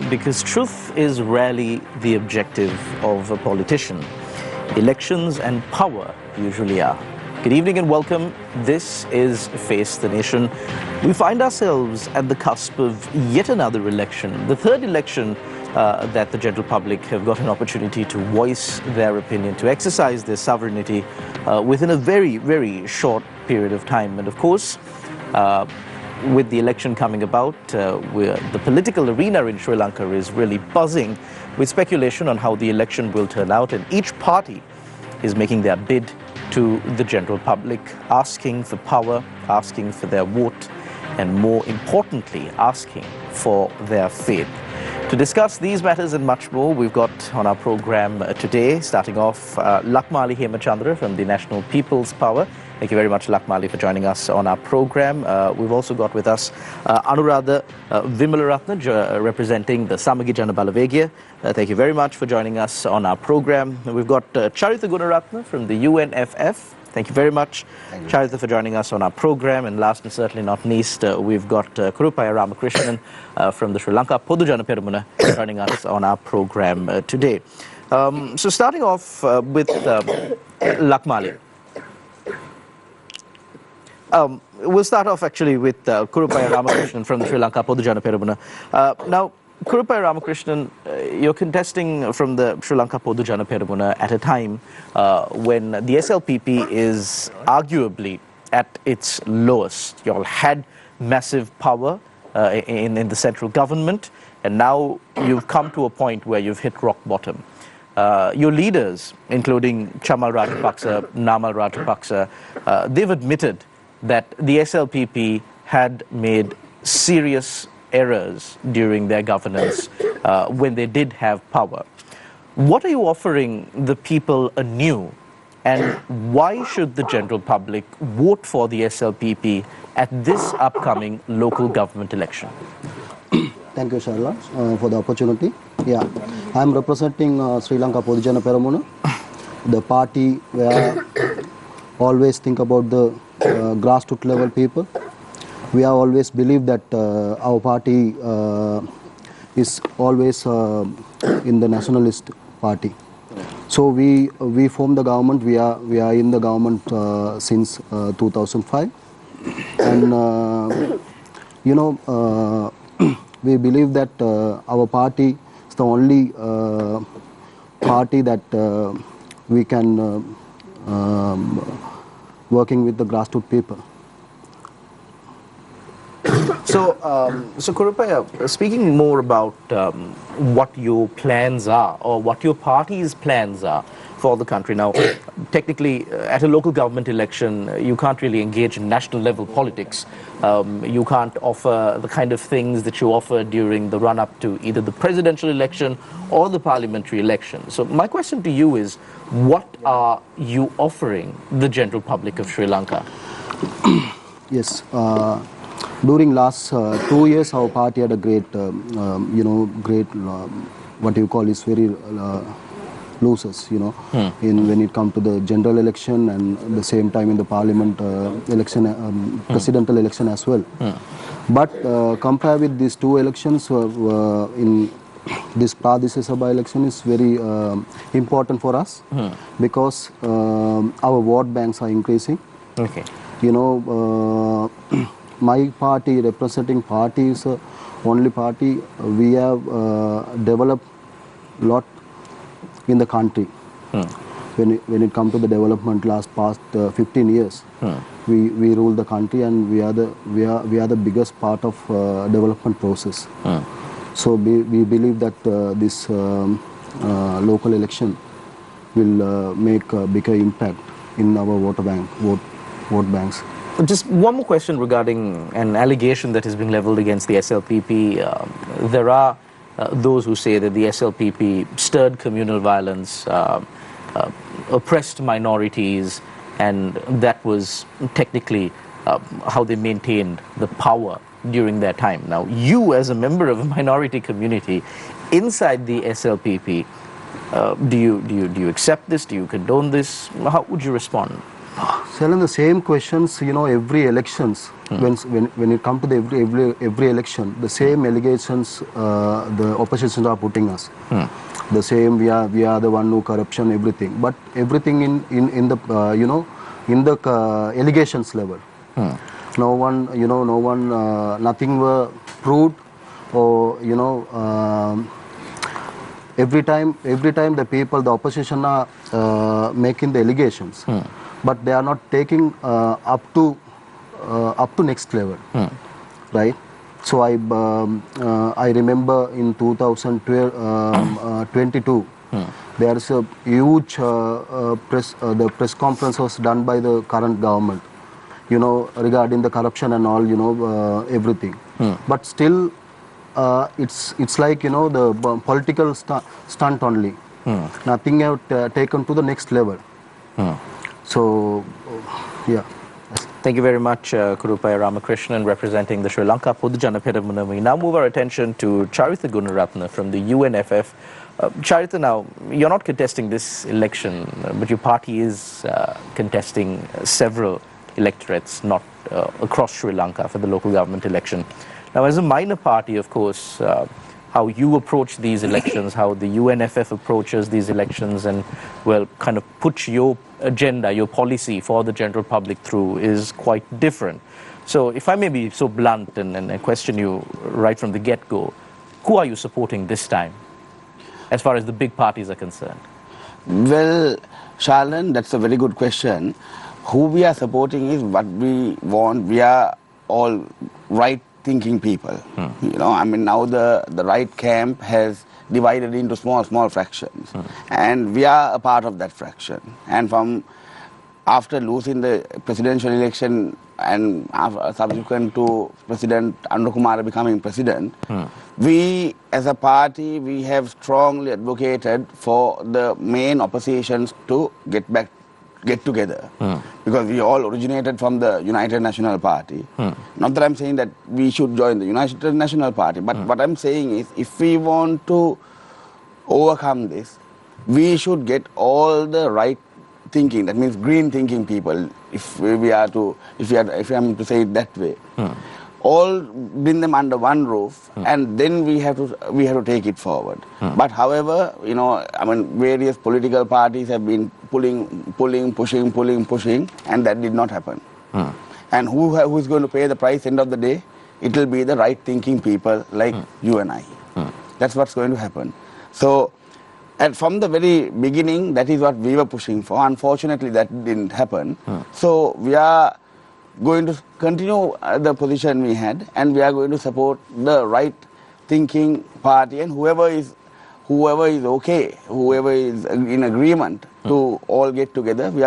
because truth is rarely the objective of a politician. Elections and power usually are. Good evening and welcome. This is Face the Nation. We find ourselves at the cusp of yet another election, the third election that the general public have got an opportunity to voice their opinion, to exercise their sovereignty within a very, very short period of time. And of course, with the election coming about, the political arena in Sri Lanka is really buzzing with speculation on how the election will turn out, and each party is making their bid to the general public, asking for power, asking for their vote, and more importantly, asking for their faith. To discuss these matters and much more, we've got on our program today, starting off, Lakmali Hemachandra from the National People's Power. Thank you very much, Lakmali, for joining us on our program. We've also got with us Anuradha Wimalaratne, representing the Samagi Jana Balavagiya. Thank you very much for joining us on our program. We've got Charitha Gunaratne from the UNFF. Thank you very much, Charitha, for joining us on our program. And last and certainly not least, we've got Karuppiah Ramakrishnan from the Sri Lanka Podujana Peramuna joining us on our program today. So starting off with Lakmali. We'll start off actually with Karuppiah Ramakrishnan from the Sri Lanka Podujana Peramuna. Now, Karuppiah Ramakrishnan, you're contesting from the Sri Lanka Podujana Peramuna at a time when the SLPP is arguably at its lowest. You all had massive power in the central government, and now you've come to a point where you've hit rock bottom. Your leaders, including Chamal Rajapaksa, Namal Rajapaksa, they've admitted that the SLPP had made serious errors during their governance when they did have power. What are you offering the people anew, and why should the general public vote for the SLPP at this upcoming local government election? Thank you, Sharla, for the opportunity. Yeah, I'm representing Sri Lanka Podujana Peramuna, the party where always think about the grassroots level people. We have always believed that our party is always in the nationalist party. So we formed the government. We are in the government since 2005, and we believe that our party is the only party that we can working with the grassroots people. So Karuppiah, speaking more about what your plans are, or what your party's plans are for the country. Now, technically, at a local government election, you can't really engage in national level politics. You can't offer the kind of things that you offer during the run-up to either the presidential election or the parliamentary election. So my question to you is, what are you offering the general public of Sri Lanka? Yes. During last 2 years, our party had a great, what you call is very losers, when it comes to the general election and at the same time in the parliament election, presidential election as well. But compared with these two elections, in this Pradesha Sabha election is very important for us because our vote banks are increasing. Okay. My party, representing party, is the only party we have developed a lot in the country. When it comes to the development past 15 years, we rule the country, and we are the biggest part of development process. So we believe that this local election will make a bigger impact in our vote banks. Just one more question regarding an allegation that is being leveled against the SLPP. There are those who say that the SLPP stirred communal violence, oppressed minorities, and that was technically how they maintained the power during their time. Now, you as a member of a minority community inside the SLPP, do you accept this? Do you condone this? How would you respond? Selling the same questions, every elections, when it comes to the every election, the same allegations the oppositions are putting us. The same, we are the one who corruption, everything. But everything in the in the allegations level. No one, nothing were proved, or every time the people, the opposition are making the allegations, but they are not taking up to next level, right? So I remember in 2012, 22, there is a huge the press conference was done by the current government, regarding the corruption and all, everything. But still, it's like the political stunt only. Nothing have taken to the next level. So, yeah. Thank you very much, Karuppiah Ramakrishnan, representing the Sri Lanka Podujana Peramuna. We now move our attention to Charitha Gunaratne from the UNFF. Charitha, now, you're not contesting this election, but your party is contesting several electorates, not across Sri Lanka, for the local government election. Now, as a minor party, of course, how you approach these elections, how the UNFF approaches these elections, and, well, kind of put your agenda, your policy for the general public through is quite different. So, if I may be so blunt and question you right from the get-go, who are you supporting this time, as far as the big parties are concerned? Well, Shalan, that's a very good question. Who we are supporting is what we want. We are all right-thinking people. I mean, now the right camp has divided into small fractions. And we are a part of that fraction. And from after losing the presidential election and subsequent to President Anuradha becoming president, we as a party, we have strongly advocated for the main oppositions to get together. Because we all originated from the United National Party. Not that I'm saying that we should join the United National Party, but what I'm saying is, if we want to overcome this, we should get all the right thinking, that means green thinking people, if I'm to say it that way, all bring them under one roof, and then we have to take it forward. But however, I mean, various political parties have been pushing, and that did not happen. And who is going to pay the price end of the day? It will be the right thinking people like you and I. That's what's going to happen. So, and from the very beginning, that is what we were pushing for. Unfortunately, that didn't happen. So we are going to continue the position we had, and we are going to support the right thinking party, and whoever is okay, whoever is in agreement to all get together, we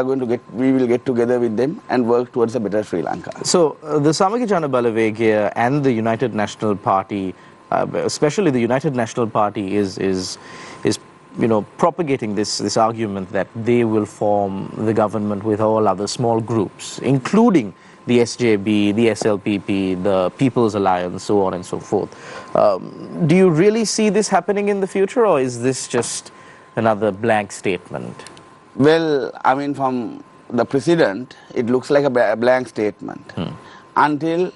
will get together with them and work towards a better Sri Lanka. So the Samagi Jana Balawegaya and the United National Party, especially the United National Party, is propagating this argument that they will form the government with all other small groups, including the SJB, the SLPP, the People's Alliance, so on and so forth. Do you really see this happening in the future, or is this just another blank statement? Well, I mean, from the president, it looks like a blank statement. Until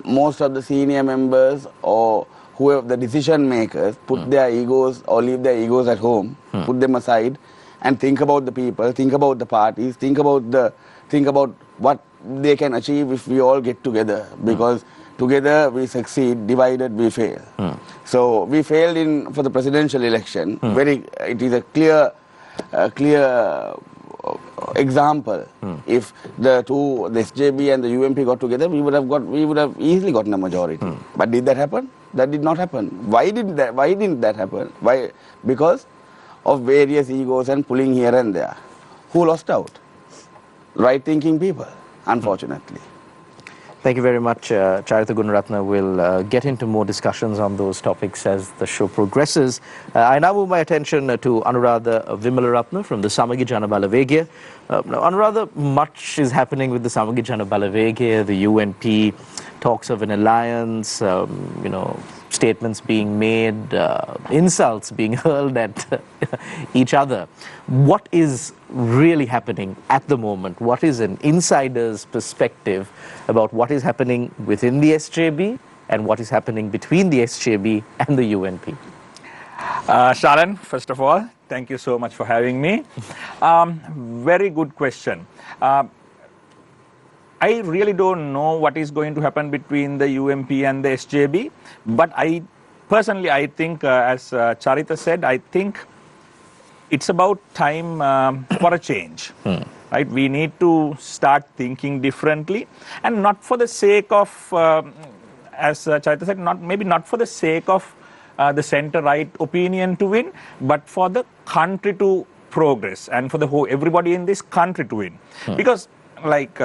most of the senior members or whoever the decision makers put their egos or leave their egos at home, put them aside, and think about the people, think about the parties, think about what they can achieve if we all get together. Because together we succeed, divided we fail. So we failed for the presidential election. It is a clear example. If the SJB and the UMP got together, we would have easily gotten a majority. But did that happen? That did not happen. Why didn't that happen? Why? Because of various egos and pulling here and there. Who lost out? Right thinking people, unfortunately. Thank you very much, Charitha Gunaratne. We'll get into more discussions on those topics as the show progresses. I now move my attention to Anuradha Wimalaratne from the Samagi Jana Balawegaya. Now, Anuradha, much is happening with the Samagi Jana Balawegaya, the UNP, talks of an alliance, statements being made, insults being hurled at each other. What is really happening at the moment? What is an insider's perspective about what is happening within the SJB and what is happening between the SJB and the UNP? Sharan, first of all, thank you so much for having me. Very good question. I really don't know what is going to happen between the UMP and the SJB, but I think, as Charitha said, I think it's about time for a change. Right? We need to start thinking differently, and not for the sake of, as Charitha said, maybe not for the sake of the center-right opinion to win, but for the country to progress and for the whole everybody in this country to win. Because, like,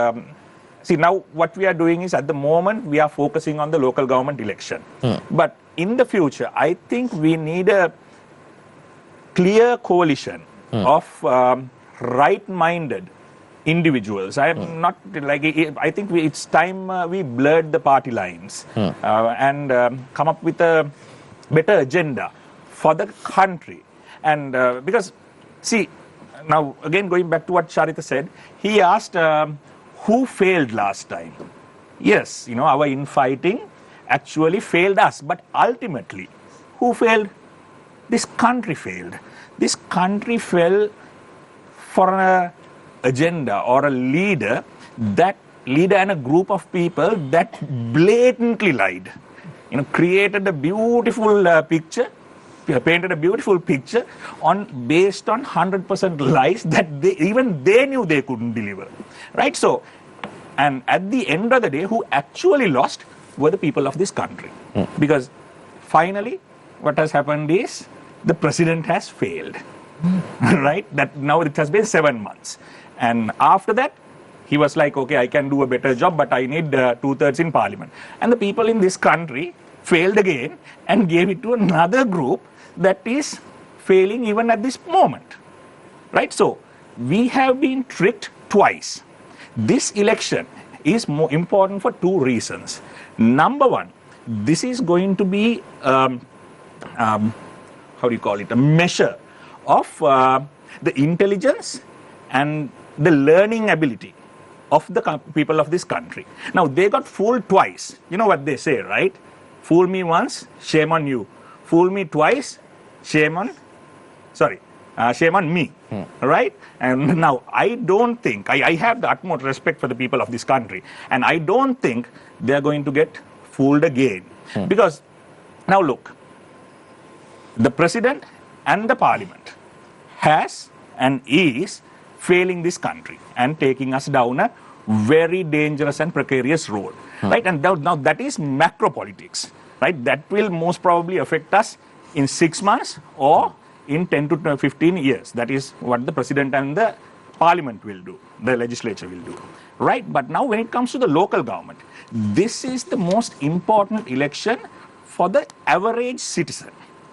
see, now what we are doing is, at the moment, we are focusing on the local government election. But in the future, I think we need a clear coalition of right-minded individuals. I am not like, I think it's time we blurred the party lines and come up with a better agenda for the country. And because, see, now again going back to what Charitha said, he asked who failed last time. Yes, you know, our infighting actually failed us, but ultimately, who failed? This country failed. This country fell for an agenda or a leader and a group of people that blatantly lied. You know, created a beautiful picture, painted a beautiful picture based on 100% lies that even they knew they couldn't deliver, right? So, and at the end of the day, who actually lost were the people of this country, because finally, what has happened is the president has failed, right? That now it has been 7 months, and after that, he was like, okay, I can do a better job, but I need 2/3 in parliament. And the people in this country failed again and gave it to another group that is failing even at this moment, right? So we have been tricked twice. This election is more important for two reasons. Number one, this is going to be, how do you call it, a measure of the intelligence and the learning ability of the people of this country. Now, they got fooled twice. You know what they say, right? Fool me once, shame on you. Fool me twice, shame on me, right? And now, I don't think, I have the utmost respect for the people of this country, and I don't think they're going to get fooled again. Because, now look, the president and the parliament has and is failing this country and taking us down a very dangerous and precarious road, right? And now that is macro politics, right? That will most probably affect us in 6 months or in 10 to 15 years. That is what the president and the parliament will do, the legislature will do, right? But now when it comes to the local government, this is the most important election for the average citizen,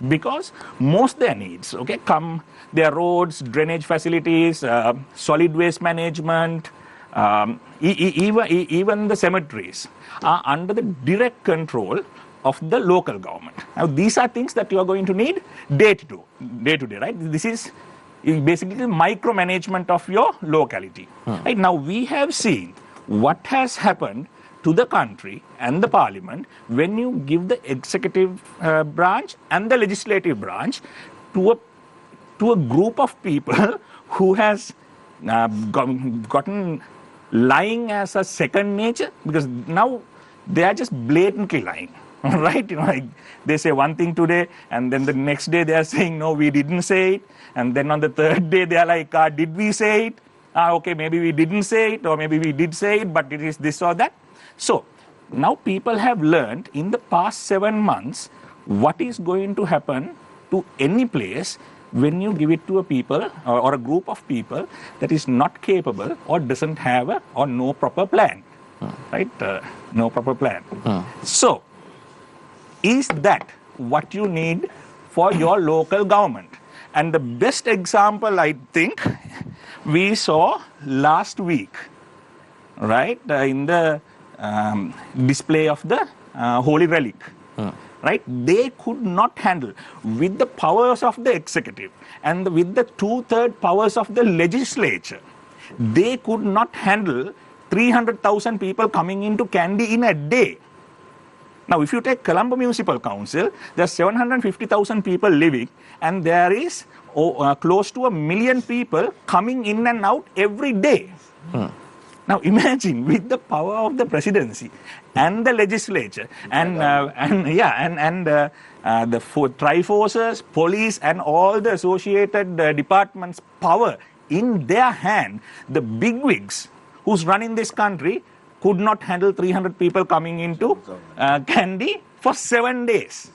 because most their needs, okay, come their roads, drainage facilities, solid waste management, even the cemeteries are under the direct control of the local government. Now, these are things that you are going to need day to day, right? This is basically the micromanagement of your locality. Right? Now, we have seen what has happened to the country and the parliament when you give the executive branch and the legislative branch to a group of people who has gotten lying as a second nature, because now they are just blatantly lying, right? You know, like they say one thing today, and then the next day they are saying, no, we didn't say it, and then on the third day they are like, did we say it? Okay, maybe we didn't say it, or maybe we did say it, but it is this or that. So now people have learned in the past 7 months what is going to happen to any place when you give it to a people or a group of people that is not capable or doesn't have or no proper plan, right? No proper plan. So, is that what you need for your local government? And the best example, I think, we saw last week, right, in the display of the holy relic. right? They could not handle, with the powers of the executive and with the 2/3 powers of the legislature, they could not handle 300,000 people coming into Kandy in a day. Now, if you take Colombo Municipal Council, there are 750,000 people living, and there is close to 1 million people coming in and out every day. Now, imagine with the power of the presidency and the legislature and the Triforces, police, and all the associated departments' power in their hand, the bigwigs who's running this country could not handle 300 people coming into Kandy for 7 days.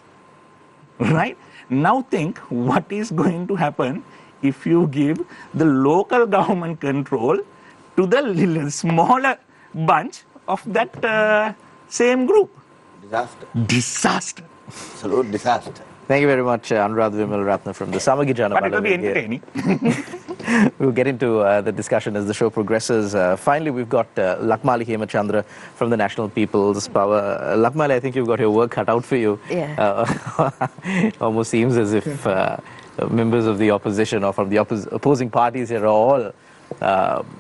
Right? Now think what is going to happen if you give the local government control to the little smaller bunch of that same group. Disaster. Absolute disaster. Thank you very much, Anuradha Wimalaratne from the Samagi Jana. But it will be entertaining. We'll get into the discussion as the show progresses. Finally, we've got Lakmali Hemachandra from the National People's Power. Lakmali, I think you've got your work cut out for you. Yeah. Almost seems as if members of the opposition or from the opposing parties here are all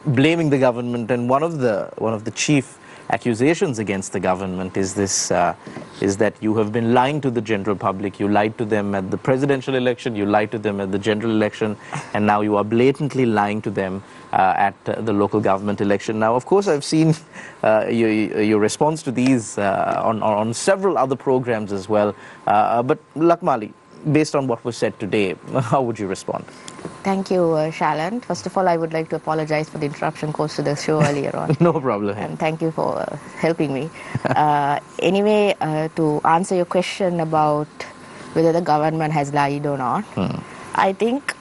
blaming the government, and one of the chief accusations against the government is this: is that you have been lying to the general public. You lied to them at the presidential election, you lied to them at the general election, and now you are blatantly lying to them at the local government election. Now, of course, I've seen your response to these on several other programs as well. But Lakmali, based on what was said today, how would you respond? Thank you, Shalan. First of all, I would like to apologize for the interruption caused to the show earlier on. No problem. And thank you for helping me. Anyway, to answer your question about whether the government has lied or not, I think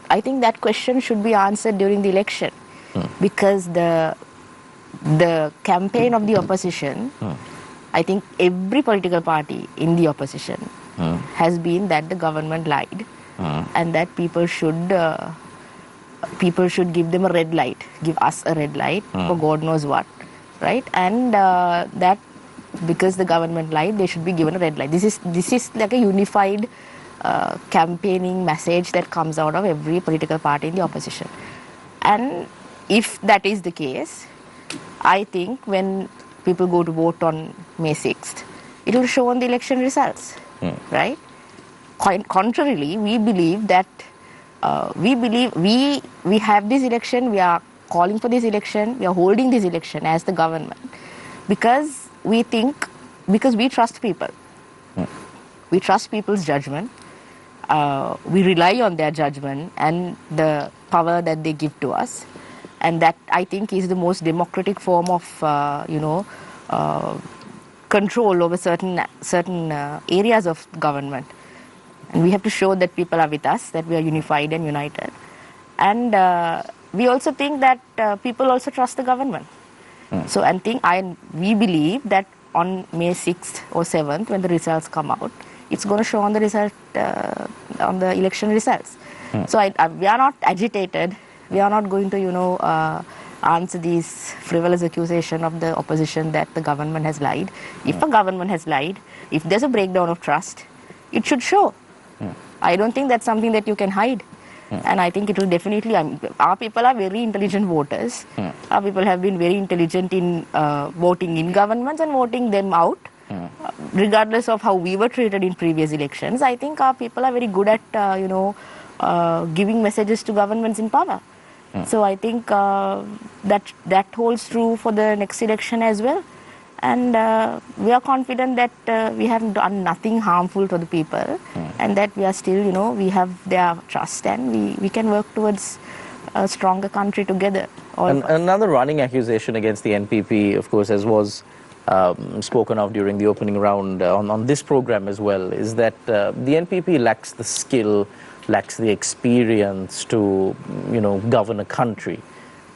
that question should be answered during the election, because the campaign of the opposition, I think every political party in the opposition has been that the government lied. And that people should give them a red light, give us a red light for God knows what, right? And that because the government lied, they should be given a red light. This is like a unified campaigning message that comes out of every political party in the opposition. And if that is the case, I think when people go to vote on May 6th, it will show on the election results, right? Contrarily, we believe that we have this election, we are calling for this election, we are holding this election as the government because we trust people. We trust people's judgment. We rely on their judgment and the power that they give to us, and that I think is the most democratic form of control over certain areas of government. And we have to show that people are with us, that we are unified and united. And we also think that people also trust the government. So we believe that on May 6th or 7th, when the results come out, it's going to show on the result, on the election results. So we are not agitated. We are not going to, answer these frivolous accusation of the opposition that the government has lied. If a government has lied, if there's a breakdown of trust, it should show. I don't think that's something that you can hide. And I think it will definitely, our people are very intelligent voters. Our people have been very intelligent in voting in governments and voting them out. Regardless of how we were treated in previous elections, I think our people are very good at, giving messages to governments in power. So I think that holds true for the next election as well. And we are confident that we have done nothing harmful to the people, and that we are still, we have their trust, and we can work towards a stronger country together. Another running accusation against the NPP, of course, as was spoken of during the opening round on this program as well, is that the NPP lacks the skill, lacks the experience to, govern a country.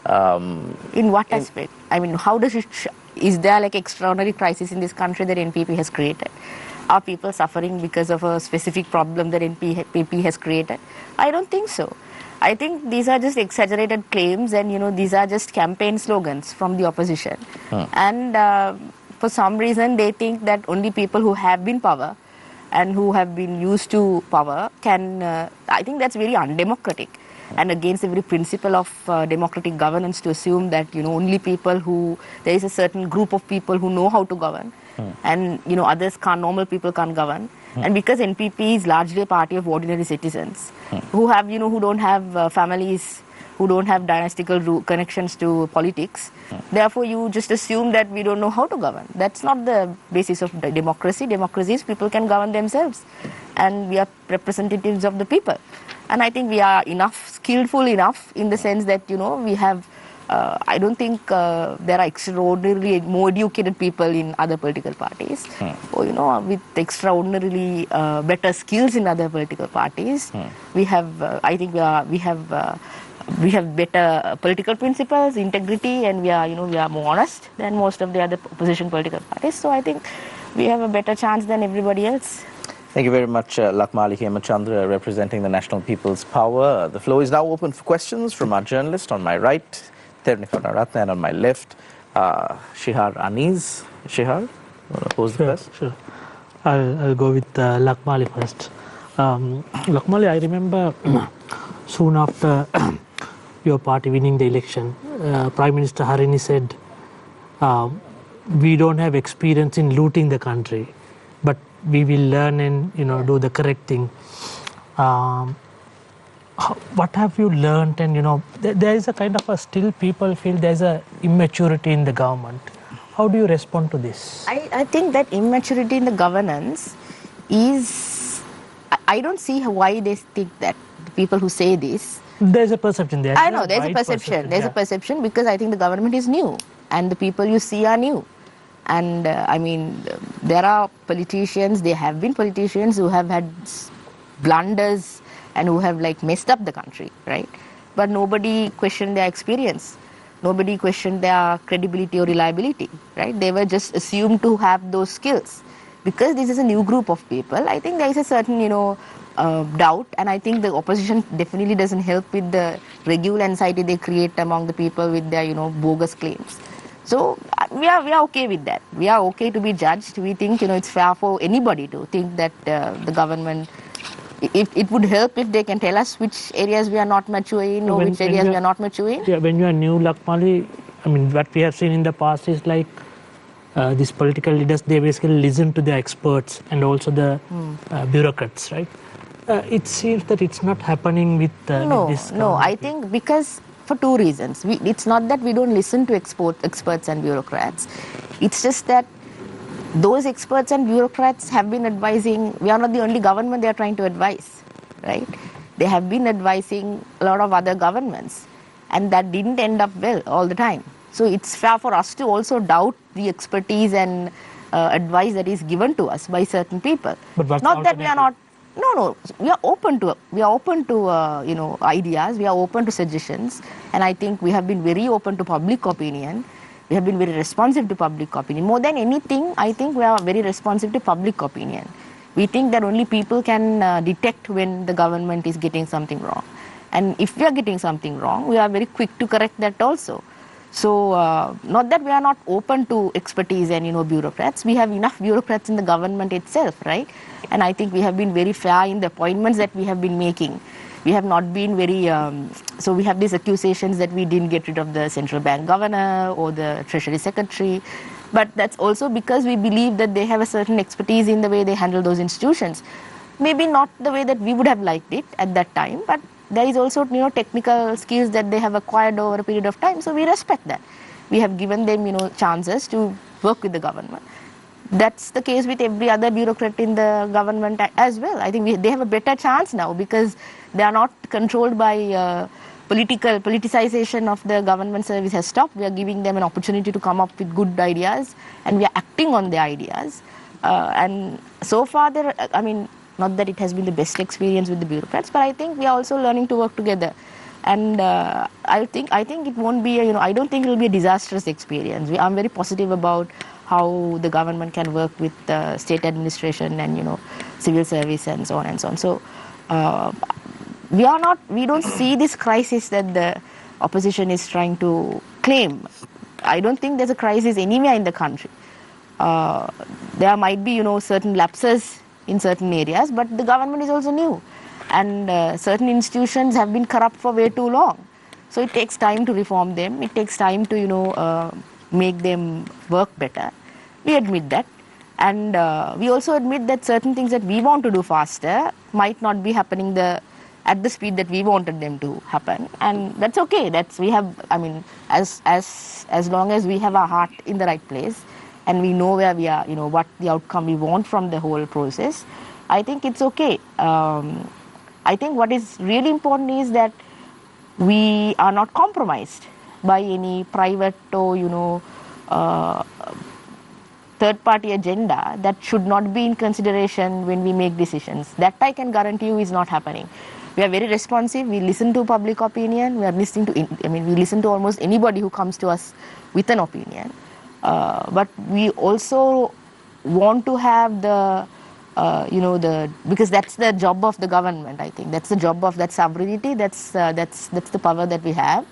In what aspect? I mean, how does it... Is there like extraordinary crisis in this country that NPP has created? Are people suffering because of a specific problem that NPP has created? I don't think so. I think these are just exaggerated claims, and these are just campaign slogans from the opposition. And for some reason they think that only people who have been power and who have been used to power can, I think that's very undemocratic and against the very principle of democratic governance to assume that, only people who, there is a certain group of people who know how to govern and, others can't, normal people can't govern. And because NPP is largely a party of ordinary citizens who have, who don't have families, who don't have dynastical connections to politics, therefore you just assume that we don't know how to govern. That's not the basis of democracy. Democracy is people can govern themselves and we are representatives of the people. And I think we are skillful enough in the sense that, we have, I don't think there are extraordinarily more educated people in other political parties, or, with extraordinarily better skills in other political parties. We have, I think we have better political principles, integrity, and we are more honest than most of the other opposition political parties. So I think we have a better chance than everybody else. Thank you very much, Lakmali Hemachandra, representing the National People's Power. The floor is now open for questions from our journalist on my right, Gunaratne, and on my left, Shihar Aniz. Shihar, want to pose the first? Sure. I'll go with Lakmali first. Lakmali, I remember soon after your party winning the election, Prime Minister Harini said, we don't have experience in looting the country, but we will learn and do the correct thing. What have you learned? And there is a kind of still people feel there's a immaturity in the government. How do you respond to this? I think that immaturity in the governance is, I don't see why they think that the people who say this. There's a perception there. I know, there's a perception. There's a perception because I think the government is new and the people you see are new. And there are politicians, there have been politicians who have had blunders and who have messed up the country, right? But nobody questioned their experience. Nobody questioned their credibility or reliability, right? They were just assumed to have those skills. Because this is a new group of people, I think there is a certain, doubt, and I think the opposition definitely doesn't help with the regular anxiety they create among the people with their, bogus claims. So we are okay with that. We are okay to be judged. We think, it's fair for anybody to think that the government, it would help if they can tell us which areas we are not mature in or which areas we are not mature in. Yeah, when you are new, Lakmali, what we have seen in the past is these political leaders, they basically listen to the experts and also the bureaucrats, right? It seems that it's not happening with this. No, I think because for two reasons. It's not that we don't listen to experts and bureaucrats. It's just that those experts and bureaucrats have been advising, we are not the only government they are trying to advise, right? They have been advising a lot of other governments and that didn't end up well all the time. So it's fair for us to also doubt the expertise and advice that is given to us by certain people. But not that we are not. No. We are open to ideas. We are open to suggestions, and I think we have been very open to public opinion. We have been very responsive to public opinion. More than anything, I think we are very responsive to public opinion. We think that only people can detect when the government is getting something wrong, and if we are getting something wrong, we are very quick to correct that also. So, not that we are not open to expertise and, bureaucrats. We have enough bureaucrats in the government itself, right? And I think we have been very fair in the appointments that we have been making. We have not been very, so we have these accusations that we didn't get rid of the central bank governor or the treasury secretary. But that's also because we believe that they have a certain expertise in the way they handle those institutions. Maybe not the way that we would have liked it at that time, but there is also, technical skills that they have acquired over a period of time. So we respect that. We have given them, chances to work with the government. That's the case with every other bureaucrat in the government as well. I think they have a better chance now because they are not controlled by politicization of the government service has stopped. We are giving them an opportunity to come up with good ideas and we are acting on the ideas. And so far, not that it has been the best experience with the bureaucrats, but I think we are also learning to work together. And I think it won't be, I don't think it will be a disastrous experience. I'm very positive about how the government can work with state administration and, civil service and so on and so on. So we don't see this crisis that the opposition is trying to claim. I don't think there's a crisis anywhere in the country. There might be, certain lapses in certain areas, but the government is also new. And certain institutions have been corrupt for way too long. So it takes time to reform them. It takes time to, make them work better. We admit that. And we also admit that certain things that we want to do faster might not be happening at the speed that we wanted them to happen. And that's okay. As long as we have our heart in the right place and we know where we are, what the outcome we want from the whole process, I think it's okay. I think what is really important is that we are not compromised by any private or, third-party agenda that should not be in consideration when we make decisions. That I can guarantee you is not happening. We are very responsive. We listen to public opinion. We listen to almost anybody who comes to us with an opinion. But we also want to have because that's the job of the government, I think. That's the job of that sovereignty. That's the power that we have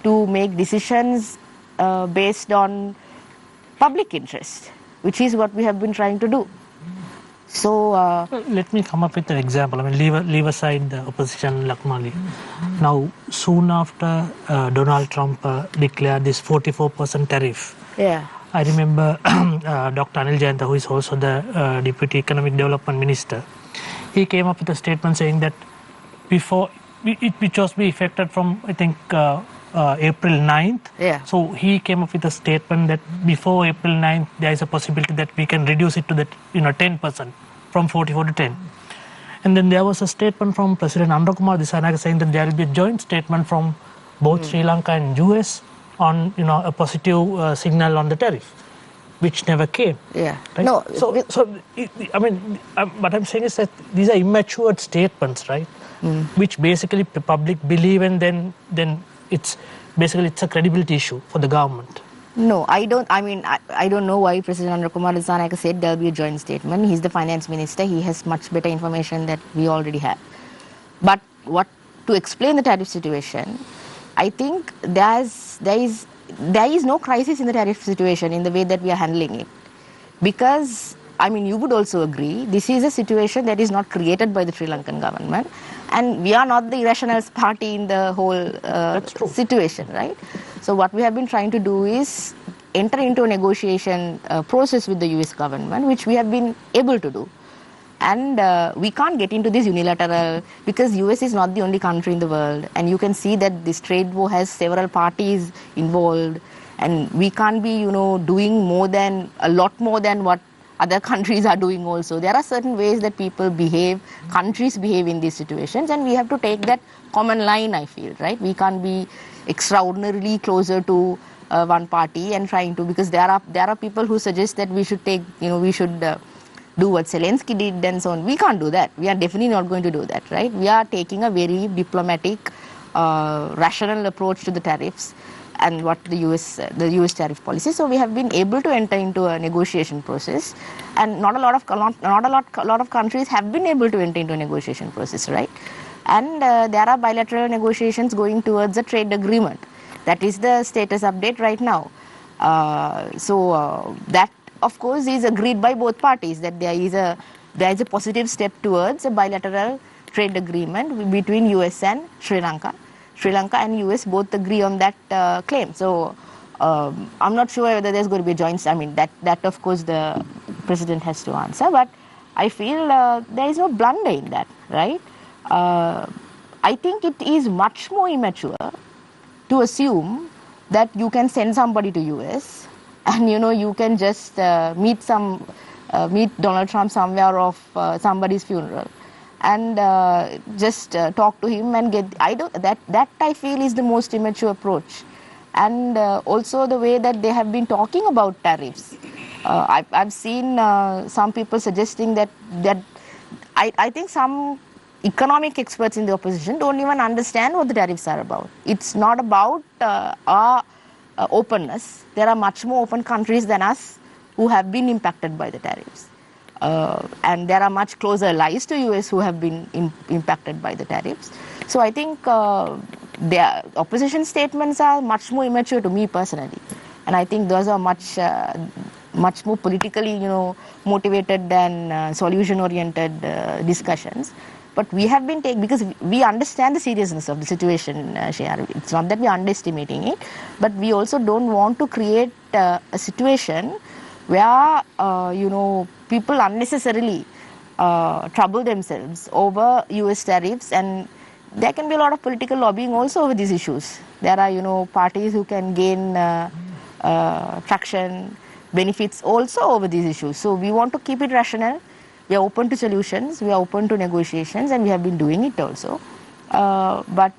to make decisions based on public interest, which is what we have been trying to do. So let me come up with an example. Leave aside the opposition, Lakmali. Now, soon after Donald Trump declared this 44% tariff, yeah, I remember Dr. Anil Jayanta, who is also the Deputy Economic Development Minister, he came up with a statement saying that before, which was be effected from, I think, April 9th. Yeah. So he came up with a statement that before April 9th, there is a possibility that we can reduce it to that 10%, from 44 to 10. And then there was a statement from President Anuradha Dissanayake saying that there will be a joint statement from both Sri Lanka and US on a positive signal on the tariff, which never came. Yeah. Right? No. What I'm saying is that these are immature statements, right? Which basically the public believe, and then it's a credibility issue for the government. No, I don't. I don't know why President Anuradha Dissanayake said there will be a joint statement. He's the finance minister. He has much better information that we already have. But to explain the tariff situation, I think there is no crisis in the tariff situation in the way that we are handling it. Because, you would also agree, this is a situation that is not created by the Sri Lankan government. And we are not the irrational party in the whole situation, right? So what we have been trying to do is enter into a negotiation process with the US government, which we have been able to do. And we can't get into this unilateral, because US is not the only country in the world. And you can see that this trade war has several parties involved. And we can't be, doing a lot more than what other countries are doing also. There are certain ways that countries behave in these situations, and we have to take that common line, I feel, right? We can't be extraordinarily closer to one party and trying to, because there are people who suggest that we should do what Zelensky did and so on. We can't do that. We are definitely not going to do that, right? We are taking a very diplomatic, rational approach to the tariffs and what the US tariff policy. So we have been able to enter into a negotiation process, and not a lot of countries have been able to enter into a negotiation process, right? And there are bilateral negotiations going towards a trade agreement. That is the status update right now. That, of course, is agreed by both parties, that there is a positive step towards a bilateral trade agreement between US and Sri Lanka. Sri Lanka and US both agree on that claim. So I'm not sure whether there's going to be a joint. That of course the president has to answer. But I feel there is no blunder in that, right? I think it is much more immature to assume that you can send somebody to US and you can just meet Donald Trump somewhere of somebody's funeral and just talk to him and that I feel is the most immature approach. And also the way that they have been talking about tariffs. I've seen some people suggesting that I think some economic experts in the opposition don't even understand what the tariffs are about. It's not about our openness. There are much more open countries than us who have been impacted by the tariffs. And there are much closer allies to US who have been impacted by the tariffs. So I think the opposition statements are much more immature to me personally. And I think those are much much more politically, motivated than solution-oriented discussions. But we have been taking, because we understand the seriousness of the situation, Shreya. It's not that we are underestimating it, but we also don't want to create a situation where, people unnecessarily trouble themselves over US tariffs, and there can be a lot of political lobbying also over these issues. There are, parties who can gain traction, benefits also over these issues. So we want to keep it rational. We are open to solutions, we are open to negotiations, and we have been doing it also. But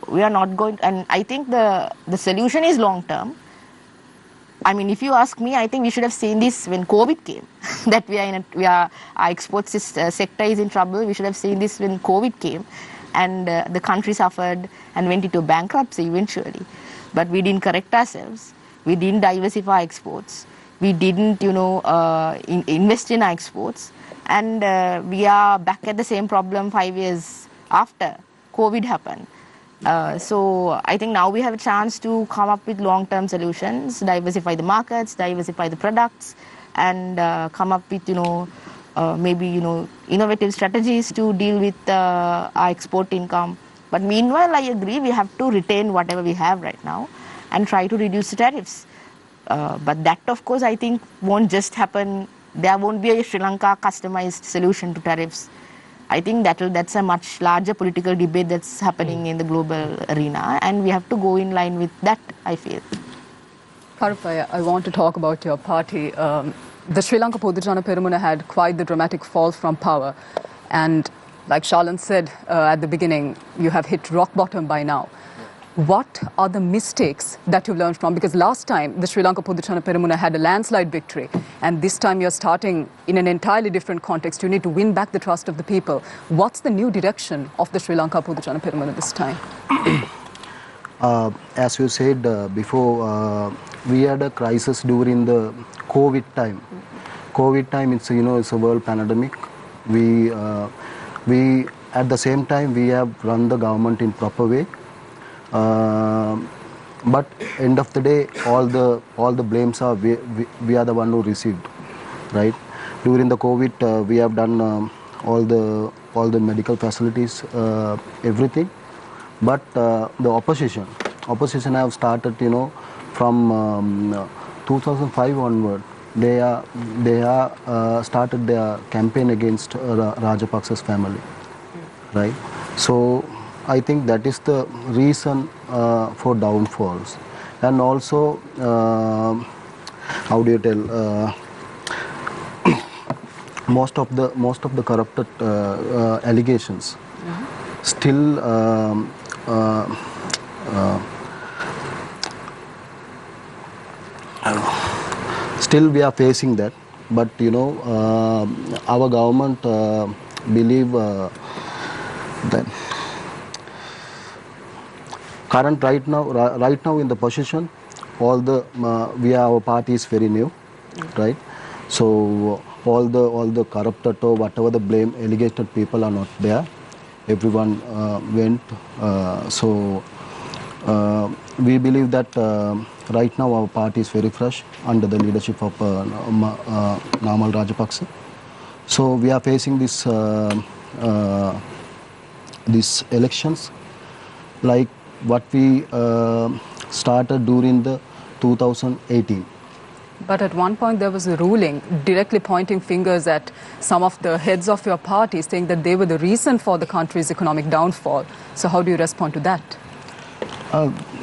we are not going, and I think the solution is long term. I mean, if you ask me, I think we should have seen this when COVID came, that our exports sector is in trouble. We should have seen this when COVID came, and the country suffered and went into bankruptcy eventually. But we didn't correct ourselves. We didn't diversify exports. We didn't, invest in our exports. And we are back at the same problem 5 years after COVID happened. So I think now we have a chance to come up with long-term solutions, diversify the markets, diversify the products, and come up with, maybe, innovative strategies to deal with our export income. But meanwhile, I agree, we have to retain whatever we have right now and try to reduce the tariffs. But that, of course, I think won't just happen. There won't be a Sri Lanka customized solution to tariffs. I think that's a much larger political debate that's happening in the global arena, and we have to go in line with that, I feel. Karuppiah, I want to talk about your party. The Sri Lanka Podujana Peramuna had quite the dramatic fall from power. And like Shalan said at the beginning, you have hit rock bottom by now. What are the mistakes that you've learned from? Because last time, the Sri Lanka Podujana Peramuna had a landslide victory. And this time you're starting in an entirely different context. You need to win back the trust of the people. What's the new direction of the Sri Lanka Podujana Peramuna this time? As you said before, we had a crisis during the COVID time. COVID time, it's a world pandemic. We at the same time we have run the government in proper way. But end of the day, all the blames are we are the one who received, right? During the COVID, we have done all the medical facilities, everything. But the opposition have started, from 2005 onward. They are started their campaign against Rajapaksa's family, right? So I think that is the reason for downfalls, and also how do you tell? Most of the corrupted allegations still still we are facing that. But our government believe that current right now in the position, our party is very new, right? So all the corrupted or whatever the blame alleged people are not there. Everyone went. So we believe that right now our party is very fresh under the leadership of Namal Rajapaksa. So we are facing these elections like what we started during the 2018. But at one point there was a ruling directly pointing fingers at some of the heads of your party, saying that they were the reason for the country's economic downfall. So how do you respond to that?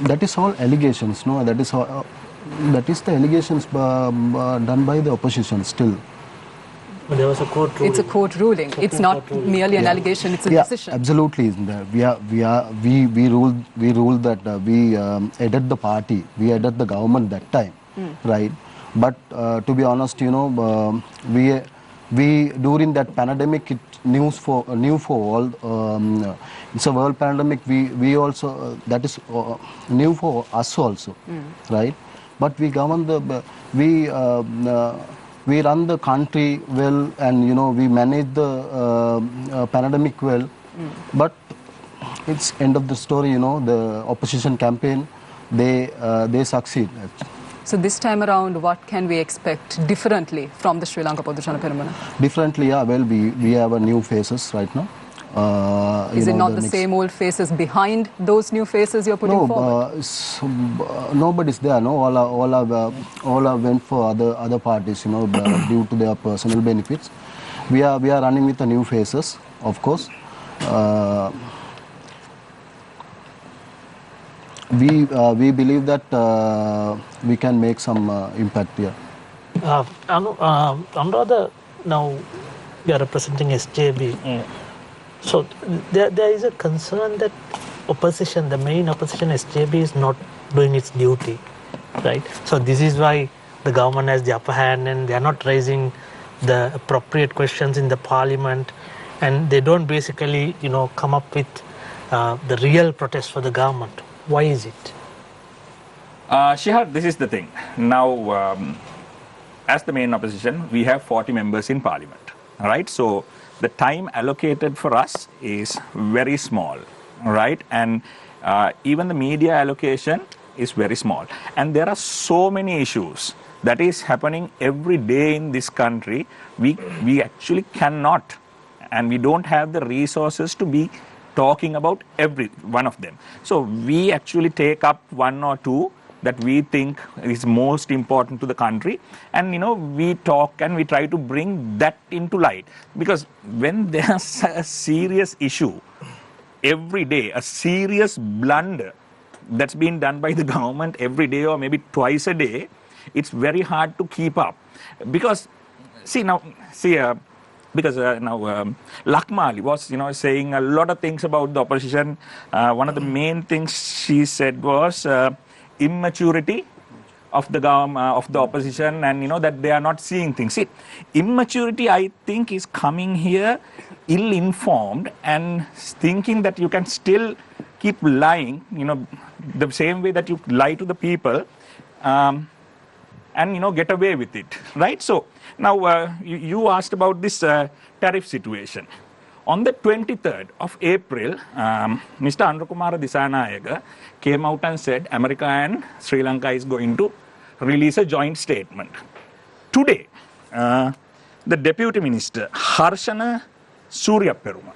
That is all allegations, no? That is the allegations done by the opposition still. There was a court ruling. It's a court ruling. It's not merely an allegation. It's a decision. Absolutely. We ruled that we aided the party. We aided the government that time, right? But to be honest, we during that pandemic, it new for all. It's a world pandemic. We also that is new for us also, right? But we govern we run the country well, and we manage the pandemic well. But it's end of the story. The opposition campaign, they succeed. So this time around, what can we expect differently from the Sri Lanka Podujana Peramuna? Differently, yeah. Well, we have a new faces right now. Is it not the same old faces behind those new faces you're putting forward? Nobody's there. No, all are went for other parties. Due to their personal benefits. We are running with the new faces, of course. We believe that we can make some impact here. Anuradha, now you are representing SJB. So there is a concern that opposition, the main opposition SJB, is not doing its duty, right? So this is why the government has the upper hand and they are not raising the appropriate questions in the parliament, and they don't basically, come up with the real protest for the government. Why is it? Shihar, this is the thing. Now, as the main opposition, we have 40 members in parliament, right? So the time allocated for us is very small, right? And even the media allocation is very small. And there are so many issues that is happening every day in this country. We actually cannot, and we don't have the resources to be talking about every one of them. So we actually take up one or two that we think is most important to the country, and we talk and we try to bring that into light, because when there's a serious issue every day, a serious blunder that's been done by the government every day or maybe twice a day, it's very hard to keep up. Because Lakmali was saying a lot of things about the opposition. One of the main things she said was immaturity of the opposition, and that they are not seeing things. See, immaturity, I think, is coming here ill-informed and thinking that you can still keep lying, the same way that you lie to the people, and get away with it, right? So now you asked about this tariff situation. On the 23rd of April, Mr. Anuradha Dissanayake came out and said America and Sri Lanka is going to release a joint statement. Today, the Deputy Minister, Harshana Suryaperuma,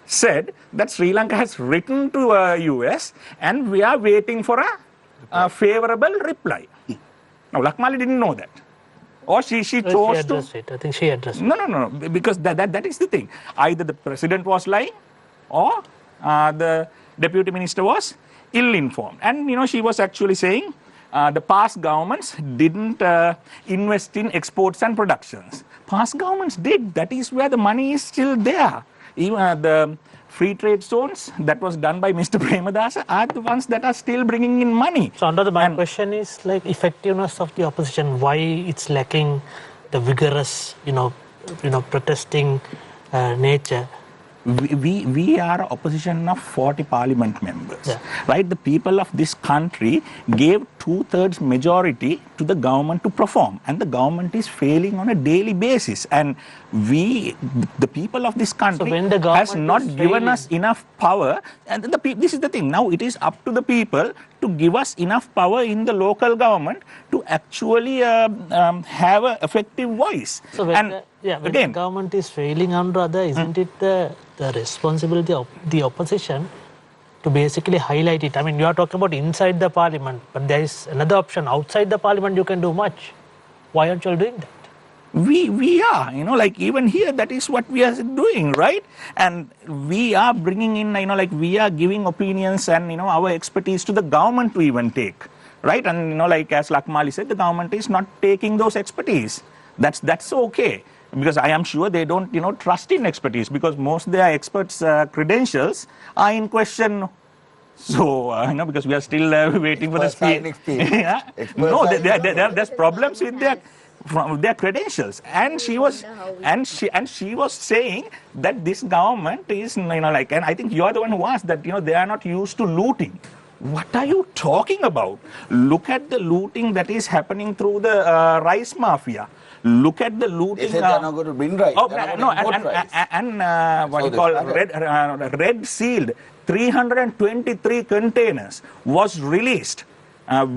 said that Sri Lanka has written to US and we are waiting for a favorable reply. Now, Lakmali didn't know that. Or she chose to... I think she addressed it. No, because that is the thing. Either the president was lying or the deputy minister was ill-informed. And, she was actually saying the past governments didn't invest in exports and productions. Past governments did. That is where the money is still there. Even the free trade zones that was done by Mr. Premadasa are the ones that are still bringing in money. So, my question is effectiveness of the opposition. Why it's lacking the vigorous, protesting nature? We are opposition of 40 parliament members, right? The people of this country gave 2/3 majority to the government to perform, and the government is failing on a daily basis. And the people of this country has not given us enough power. And this is the thing. Now it is up to the people to give us enough power in the local government to actually have an effective voice. So when the government is failing, Anuradha, isn't it the responsibility of the opposition to basically highlight it? I mean, you are talking about inside the parliament, but there is another option. Outside the parliament, you can do much. Why aren't you all doing that? We are, even here, that is what we are doing, right? And we are bringing in, we are giving opinions and, our expertise to the government to even take, right? And, as Lakmali said, the government is not taking those expertise. That's okay. Because I am sure they don't, trust in expertise, because most of their experts' credentials are in question. So, because we are still waiting for the speech. No, there's problems with their credentials. And she was saying that this government is, and I think you are the one who asked that, they are not used to looting. What are you talking about? Look at the looting that is happening through the rice mafia. Look at the looting. They said they are not going to bring rice. What you call red sealed 323 containers was released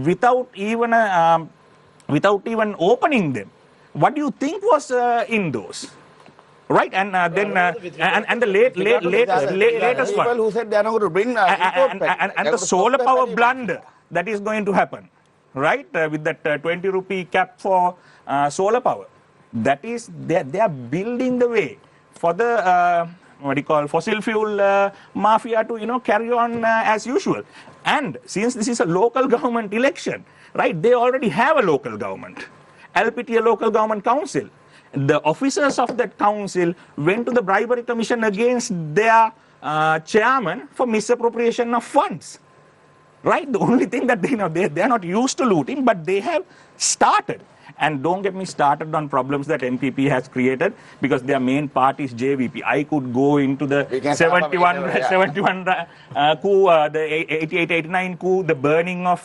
without even without even opening them. What do you think was in those? Right, and then and the latest people one, who said they are not going to bring and the solar power blunder that is going to happen, right, with that 20 rupee cap for solar power. That is, they are building the way for the what do you call, fossil fuel mafia to carry on as usual. And since this is a local government election, right, they already have a local government, LPT, a local government council. The officers of that council went to the bribery commission against their chairman for misappropriation of funds. Right? The only thing that they are not used to looting, but they have started. And don't get me started on problems that NPP has created, because their main party is JVP. I could go into the 71 coup, the 88, 89 coup, the burning of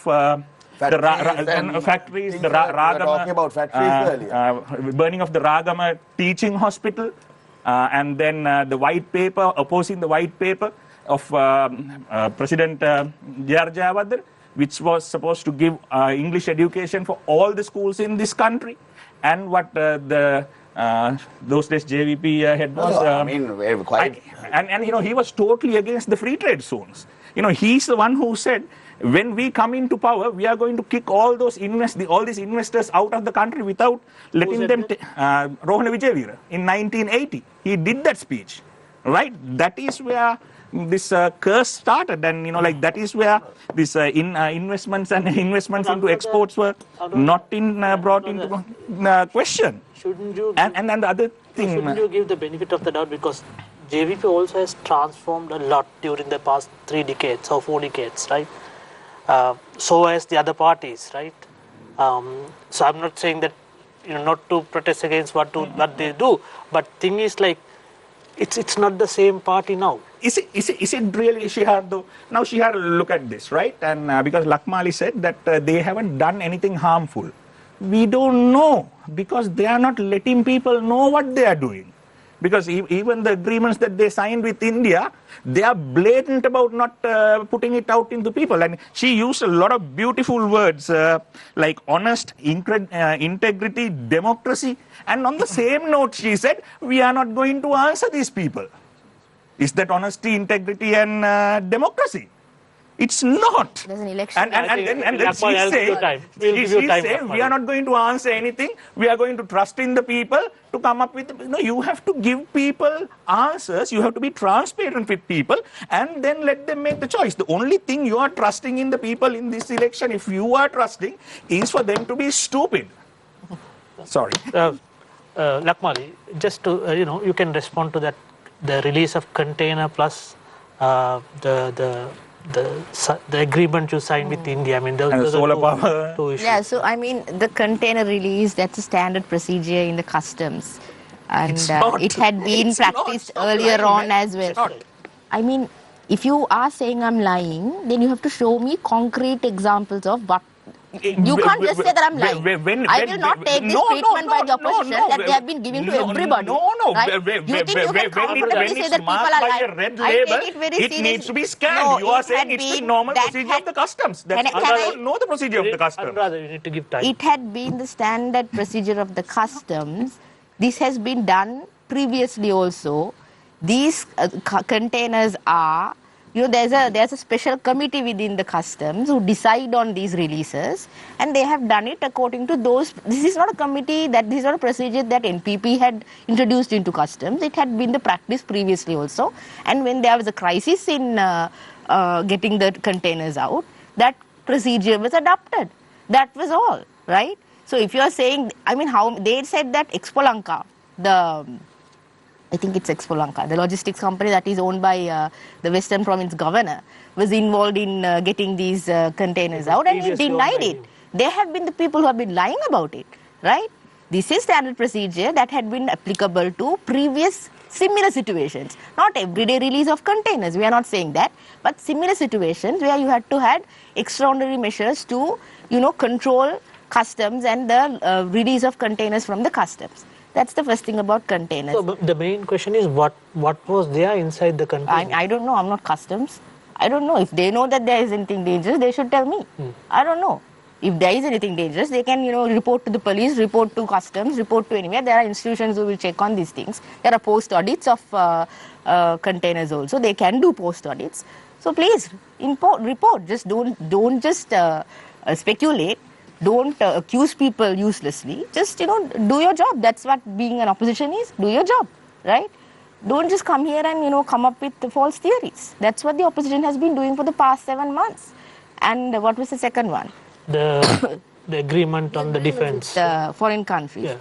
factories, the talking about factories earlier. Burning of the Ragama teaching hospital, and then the white paper, opposing the white paper of President J.R. Jayawardena, which was supposed to give English education for all the schools in this country. And what those days JVP head was, quite. And he was totally against the free trade zones. He's the one who said, when we come into power, we are going to kick all these investors out of the country without letting them. Rohana Vijayveera in 1980, he did that speech, right? That is where this curse started, and that is where this investments into exports were not brought into question. Shouldn't you? And the other thing. Shouldn't you give the benefit of the doubt, because JVP also has transformed a lot during the past 3 decades or 4 decades, right? So as the other parties, right? So I'm not saying that not to protest against what they do, but thing is like it's not the same party now. Is it really, Shihar, though? Now Shihar, look at this, right? And because Lakmali said that they haven't done anything harmful. We don't know, because they are not letting people know what they are doing. Because even the agreements that they signed with India, they are blatant about not putting it out into people. And she used a lot of beautiful words like honest, integrity, democracy. And on the same note, she said, we are not going to answer these people. Is that honesty, integrity, and democracy? It's not. There's an election. And then she said, we are not going to answer anything. We are going to trust in the people to come up with. You have to give people answers. You have to be transparent with people, and then let them make the choice. The only thing you are trusting in the people in this election, if you are trusting, is for them to be stupid. Sorry. Lakmali, just to, you can respond to that, the release of container plus the agreement you signed with India. I mean, those are two issues. Yeah, so I mean, the container release, that's a standard procedure in the customs. And it had been practiced earlier on as well. I mean, if you are saying I'm lying, then you have to show me concrete examples of what. You can't just say that I'm lying. I will not take this treatment by the opposition that they have been giving to everybody. Right? You think you can comfortably say that people are lying? I take it very seriously. It needs to be scanned. You are saying it's the normal procedure of the customs. I don't know the procedure of the customs. Anuradha, you need to give time. It had been the standard procedure of the customs. This has been done previously also. These containers are, there's a special committee within the customs who decide on these releases, and they have done it according to those. This is not a committee, this is not a procedure that NPP had introduced into customs. It had been the practice previously also. And when there was a crisis in getting the containers out, that procedure was adopted. That was all, right? So if you are saying, I mean, how they said that Expo Lanka, I think it's Expo Lanka, the logistics company that is owned by the Western Province governor, was involved in getting these containers out, and he denied it. They have been the people who have been lying about it, right? This is standard procedure that had been applicable to previous similar situations. Not everyday release of containers, we are not saying that, but similar situations where you had to have extraordinary measures to, control customs and the release of containers from the customs. That's the first thing about containers. So the main question is what was there inside the container? I don't know. I'm not customs. I don't know. If they know that there is anything dangerous, they should tell me. I don't know. If there is anything dangerous, they can, report to the police, report to customs, report to anywhere. There are institutions who will check on these things. There are post audits of containers also. They can do post audits. So please, report. Just don't just speculate. Don't accuse people uselessly. Just, do your job. That's what being an opposition is. Do your job, right? Don't just come here and, come up with false theories. That's what the opposition has been doing for the past 7 months. And what was the second one? The agreement on the defense. The foreign countries. Yeah.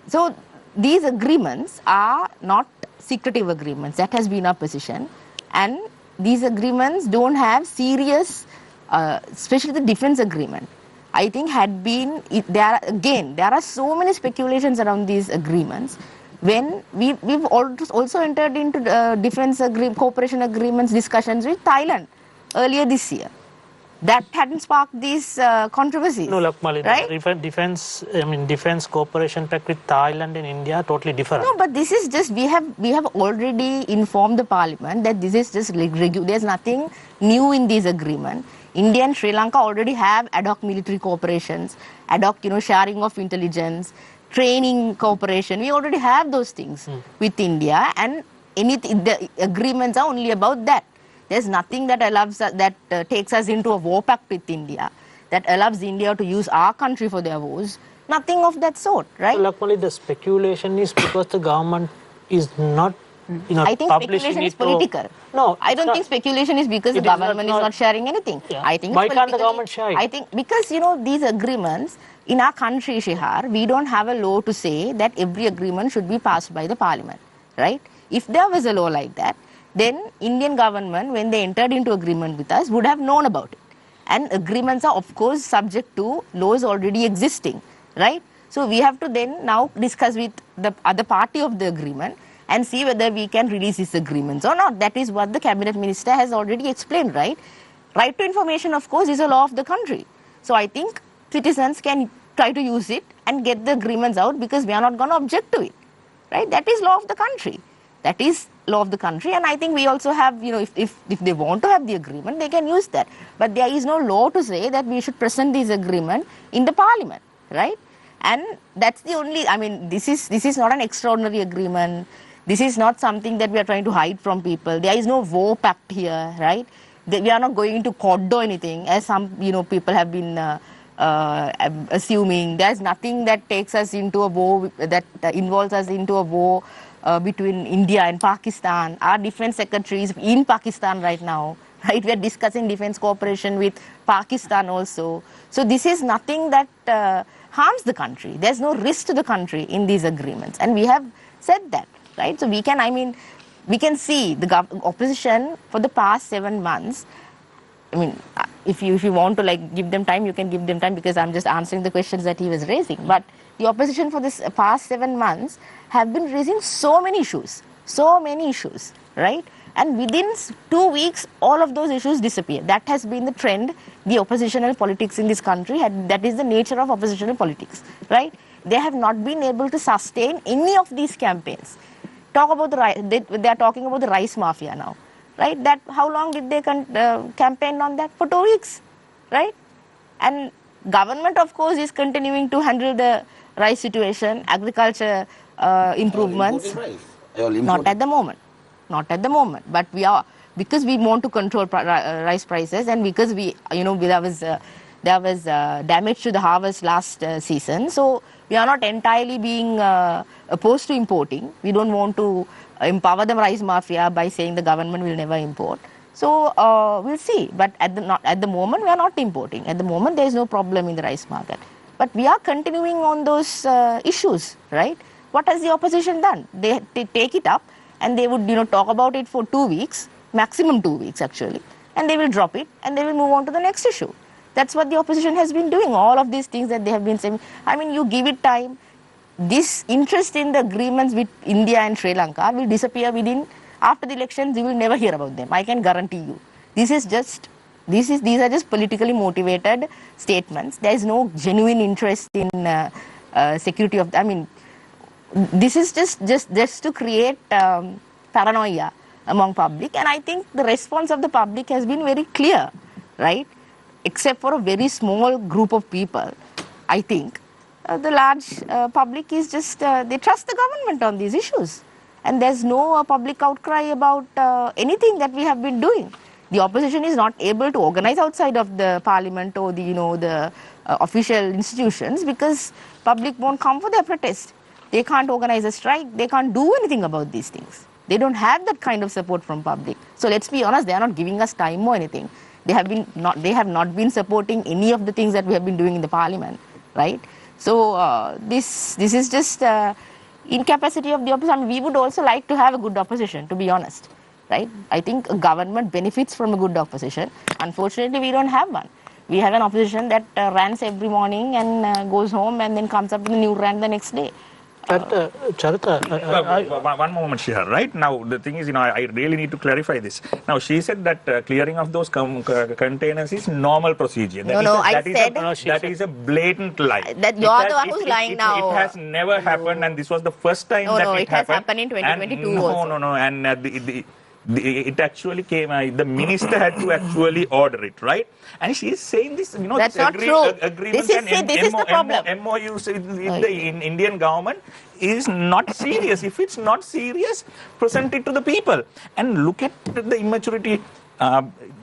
So these agreements are not secretive agreements. That has been our position. And these agreements don't have serious, especially the defense agreement. I think there are so many speculations around these agreements. When we've also entered into defense cooperation agreements discussions with Thailand earlier this year. That hadn't sparked these controversies. No, Lakmali, right? Defense cooperation pact with Thailand and India are totally different. No, but this is just, we have already informed the parliament that this is just there's nothing new in this agreement. India and Sri Lanka already have ad hoc military cooperations, ad hoc, sharing of intelligence, training cooperation. We already have those things with India, and the agreements are only about that. There's nothing that allows takes us into a war pact with India, that allows India to use our country for their wars. Nothing of that sort, right? So, Lakmali, the speculation is because the government is not, I think speculation is political. No, I don't think speculation is because the government is not sharing anything. Yeah. I think Why can't the government share it? I think because, these agreements, in our country, Shihar, we don't have a law to say that every agreement should be passed by the parliament, right? If there was a law like that, then Indian government, when they entered into agreement with us, would have known about it. And agreements are, of course, subject to laws already existing, right? So we have to then now discuss with the other party of the agreement and see whether we can release these agreements or not. That is what the cabinet minister has already explained, right? Right to information, of course, is a law of the country. So I think citizens can try to use it and get the agreements out, because we are not going to object to it, right? That is law of the country. That is law of the country, and I think we also have, if they want to have the agreement, they can use that. But there is no law to say that we should present this agreement in the parliament, right? And that's the only, this is not an extraordinary agreement. This is not something that we are trying to hide from people. There is no war pact here, right? We are not going to court or anything, as some, people have been assuming. There's nothing that takes us into a war, that involves us into a war between India and Pakistan. Our defense secretary is in Pakistan right now, right? We are discussing defense cooperation with Pakistan also. So this is nothing that harms the country. There's no risk to the country in these agreements. And we have said that, right? So we can see the opposition for the past 7 months. If you want to give them time, you can give them time, because I'm just answering the questions that he was raising. But the opposition for this past 7 months have been raising so many issues, right? And within 2 weeks, all of those issues disappear. That has been the trend, the oppositional politics in this country. That is the nature of oppositional politics, right? They have not been able to sustain any of these campaigns. Talk about they are talking about the rice mafia now, right? How long did they campaign on that? For 2 weeks, right? And government, of course, is continuing to handle the rice situation, agriculture improvements. Not at the moment. But we are, because we want to control rice prices, and because there was damage to the harvest last season. So we are not entirely being opposed to importing. We don't want to empower the rice mafia by saying the government will never import. So we'll see. But at the moment, we are not importing. At the moment, there is no problem in the rice market. But we are continuing on those issues, right? What has the opposition done? They take it up, and they would talk about it for 2 weeks, maximum 2 weeks actually, and they will drop it, and they will move on to the next issue. That's what the opposition has been doing. All of these things that they have been saying. You give it time. This interest in the agreements with India and Sri Lanka will disappear after the elections. You will never hear about them. I can guarantee you. These are just politically motivated statements. There is no genuine interest in security of. This is just to create paranoia among public, and I think the response of the public has been very clear, right? except for a very small group of people, I think, the large public is just, they trust the government on these issues. And there's no public outcry about anything that we have been doing. The opposition is not able to organize outside of the parliament or the official institutions because public won't come for their protest. They can't organize a strike. They can't do anything about these things. They don't have that kind of support from public. So let's be honest, they are not giving us time or anything. They have not been supporting any of the things that we have been doing in the parliament, right? So this is just incapacity of the opposition. I mean, we would also like to have a good opposition, to be honest, right? I think a government benefits from a good opposition. Unfortunately, we don't have one. We have an opposition that rants every morning and goes home and then comes up with a new rant the next day. But Charitha, one moment here, right? Now, the thing is, I really need to clarify this. Now, she said that clearing of those containers is normal procedure. That is a blatant lie. That you're the one who's lying now. It has never happened, and this was the first time that it happened. No, it has happened in 2022 also. No, and it actually came, the minister had to actually order it, right? And she is saying this, that's not true. Agreements this is the problem. MOUs in the Indian government is not serious. If it's not serious, present it to the people. And look at the immaturity.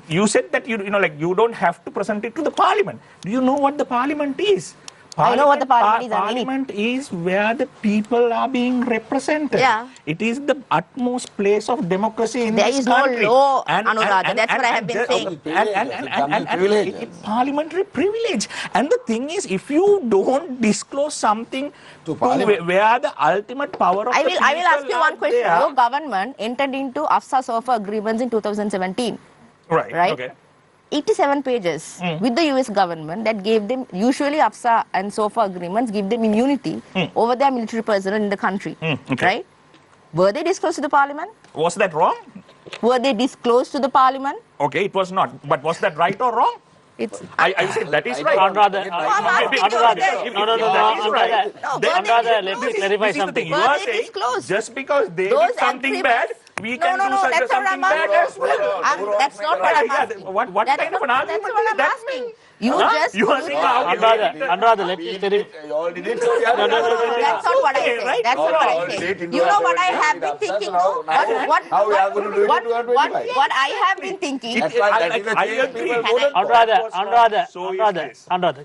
You said that you don't have to present it to the parliament. Do you know what the parliament is? I know what the parliament is. Parliament is where the people are being represented. Yeah. It is the utmost place of democracy in this country. There is no law, Anuradha. That's what I have been saying. And it's parliamentary privilege. And the thing is, if you don't disclose something to where the ultimate power of I will ask you one question. Your government entered into AFSA SOFA agreements in 2017. Right. Okay. 87 pages with the US government that gave them, usually AFSA and SOFA agreements give them immunity over their military personnel in the country, right? Were they disclosed to the parliament? Was that wrong? Were they disclosed to the parliament? Okay, it was not. But was that right or wrong? I said that is right. Anuradha, let me clarify something. You are saying just because they did something bad, we can do something bad as well. That's not what I'm asking. What kind of an argument is that mean? You are saying Anuradha, let me clarify. That's not what I said. That's not what I said. You know what I have been thinking? What I have been thinking. I agree. Anuradha.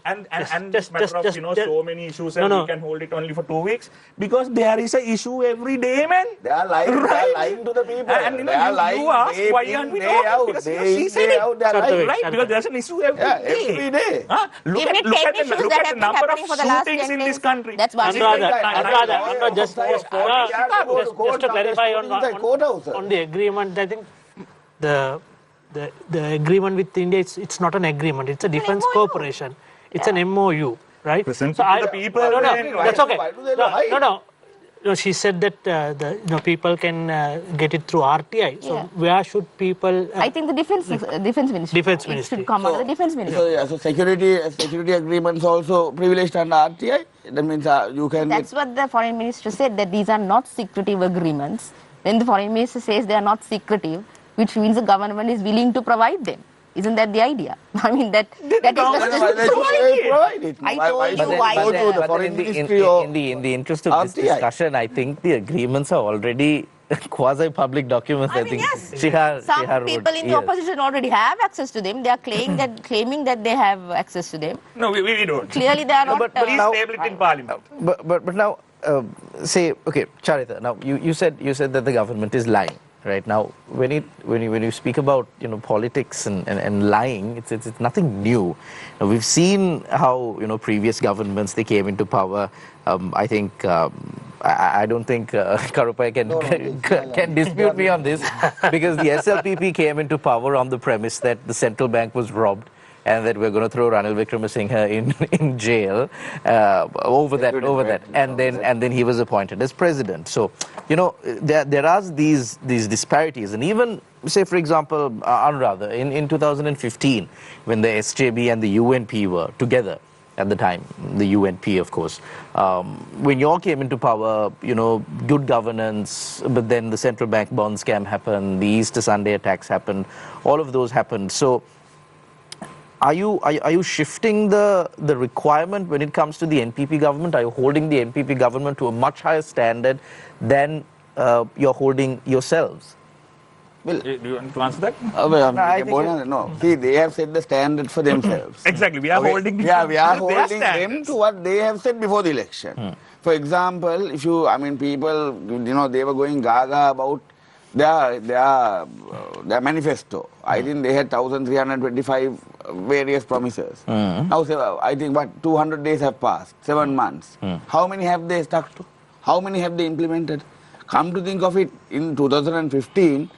And just matter of so many issues and we can hold it only for 2 weeks because there is an issue every day, man. They are lying to the people. And you ask why aren't we talking? Because she said it, right? Because there's an issue every day. Look at the number of shootings in this country. That's why. Anuradha, just to clarify on the agreement, I think the agreement with India, it's not an agreement, it's a defense cooperation. It's an MOU, right? Present to the people. That's okay. No, she said that people can get it through RTI. So where should people? I think the defense ministry. Defense ministry. It should come under the defense ministry. So security agreements also privileged under RTI. That means you can. That's what the foreign minister said, that these are not secretive agreements. When the foreign minister says they are not secretive, which means the government is willing to provide them. Isn't that the idea? I mean, that is the provide it. I told you why. In the interest of this discussion, I think the agreements are already quasi-public documents. I think yes. Some people in the opposition already have access to them. They are claiming that they have access to them. No, we don't. Clearly, they are not. But please table it in parliament. But now, say, okay, Charitha. Now you said that the government is lying. Right now, when you speak about politics and lying, it's nothing new. Now, we've seen how previous governments, they came into power. I think I don't think Karuppiah can dispute me on this because the SLPP came into power on the premise that the central bank was robbed and that we're going to throw Ranil Wickremesinghe in jail over that, and then he was appointed as president. So there are these disparities, and even say for example Anuradha in 2015 when the SJB and the UNP were together at the time, the UNP of course, when you all came into power, good governance, but then the central bank bond scam happened, the Easter Sunday attacks happened, all of those happened. So Are you shifting the requirement when it comes to the NPP government? Are you holding the NPP government to a much higher standard than you're holding yourselves? Well, Do you want to answer that? No. See, they have set the standard for themselves. Exactly. We are holding we are their holding them standards. to what they have said before the election. For example, if you, people, they were going gaga about their manifesto. I think they had 1,325 various promises. Now, I think 200 days have passed, 7 months. How many have they stuck to? How many have they implemented? Come to think of it, in 2015,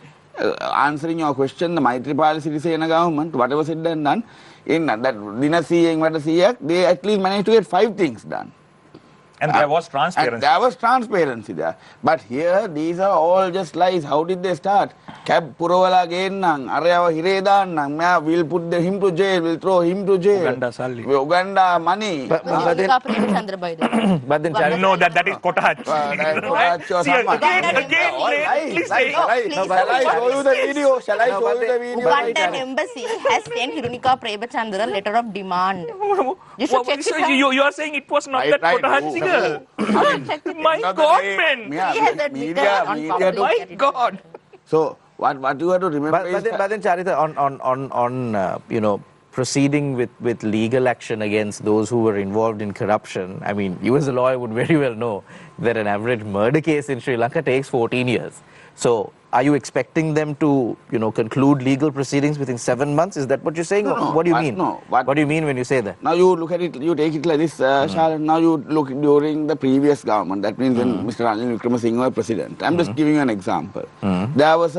answering your question, the Maitripala Sirisena government, whatever said and done, in that dinner they at least managed to get 5 things done. And there was transparency. And there was transparency there. But here, these are all just lies. How did they start? Cab Purovala Genang, Areava Hiredan, we'll put him to jail, we'll throw him to jail. Uganda money. But then, No, that is Kotaach. See, again, please say. Shall I show you the video? Shall I show you the video? London embassy has sent Hirunika Premachandra a letter of demand. You should check So it out. you are saying it was not that Kotaach girl? My God, man. He has admitted on public. My God. So, what you have to remember is... but then Charitha, on proceeding with legal action against those who were involved in corruption, I mean, you as a lawyer would very well know that an average murder case in Sri Lanka takes 14 years. So, are you expecting them to, conclude legal proceedings within 7 months? Is that what you're saying? No, what do you mean? No. What do you mean when you say that? Now you look at it, you take it like this, Sharan. Now you look during the previous government. That means when Mr. Ranil Wickremesinghe was president. I'm just giving you an example. There was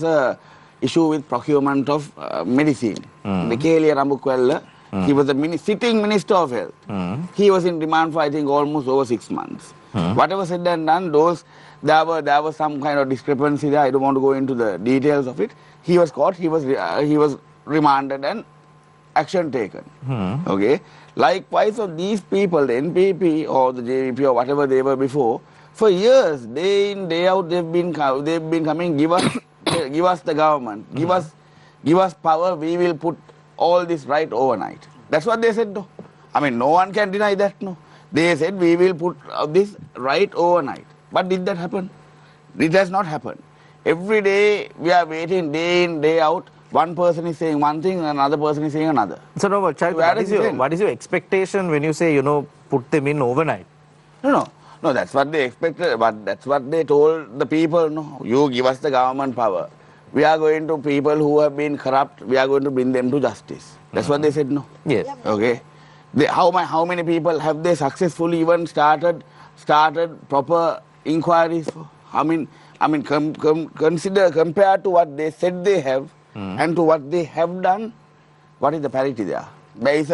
a issue with procurement of medicine. The Kelia Rambukwella, he was the sitting minister of health. He was in demand for, I think, almost over 6 months. Whatever said and done, there was some kind of discrepancy there. I don't want to go into the details of it. He was caught. He was remanded and action taken. Okay. Likewise, of these people, the NPP or the JVP or whatever they were before, for years, day in day out, they've been coming. Give us the government. Give us power. We will put all this right overnight. That's what they said. No, I mean, no one can deny that. No, they said we will put this right overnight. But did that happen? It has not happened. Every day we are waiting, day in, day out. One person is saying one thing, another person is saying another. So, no, Charitha, what is your expectation when you say, put them in overnight? No, that's what they expected, but that's what they told the people. No, you give us the government power. We are going to people who have been corrupt, we are going to bring them to justice. That's what they said, no? Yes. Okay. How many people have they successfully even started proper inquiries for? Consider, compared to what they said they have and to what they have done, what is the parity there? There is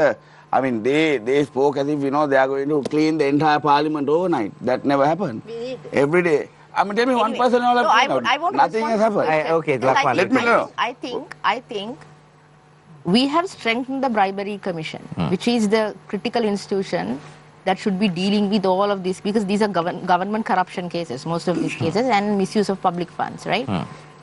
they spoke as if, they are going to clean the entire parliament overnight. That never happened. Every day. Tell me one person all have nothing has happened. Okay, Lakmali. Let me know. I think we have strengthened the bribery commission, which is the critical institution that should be dealing with all of this, because these are government corruption cases, most of these cases, and misuse of public funds, right?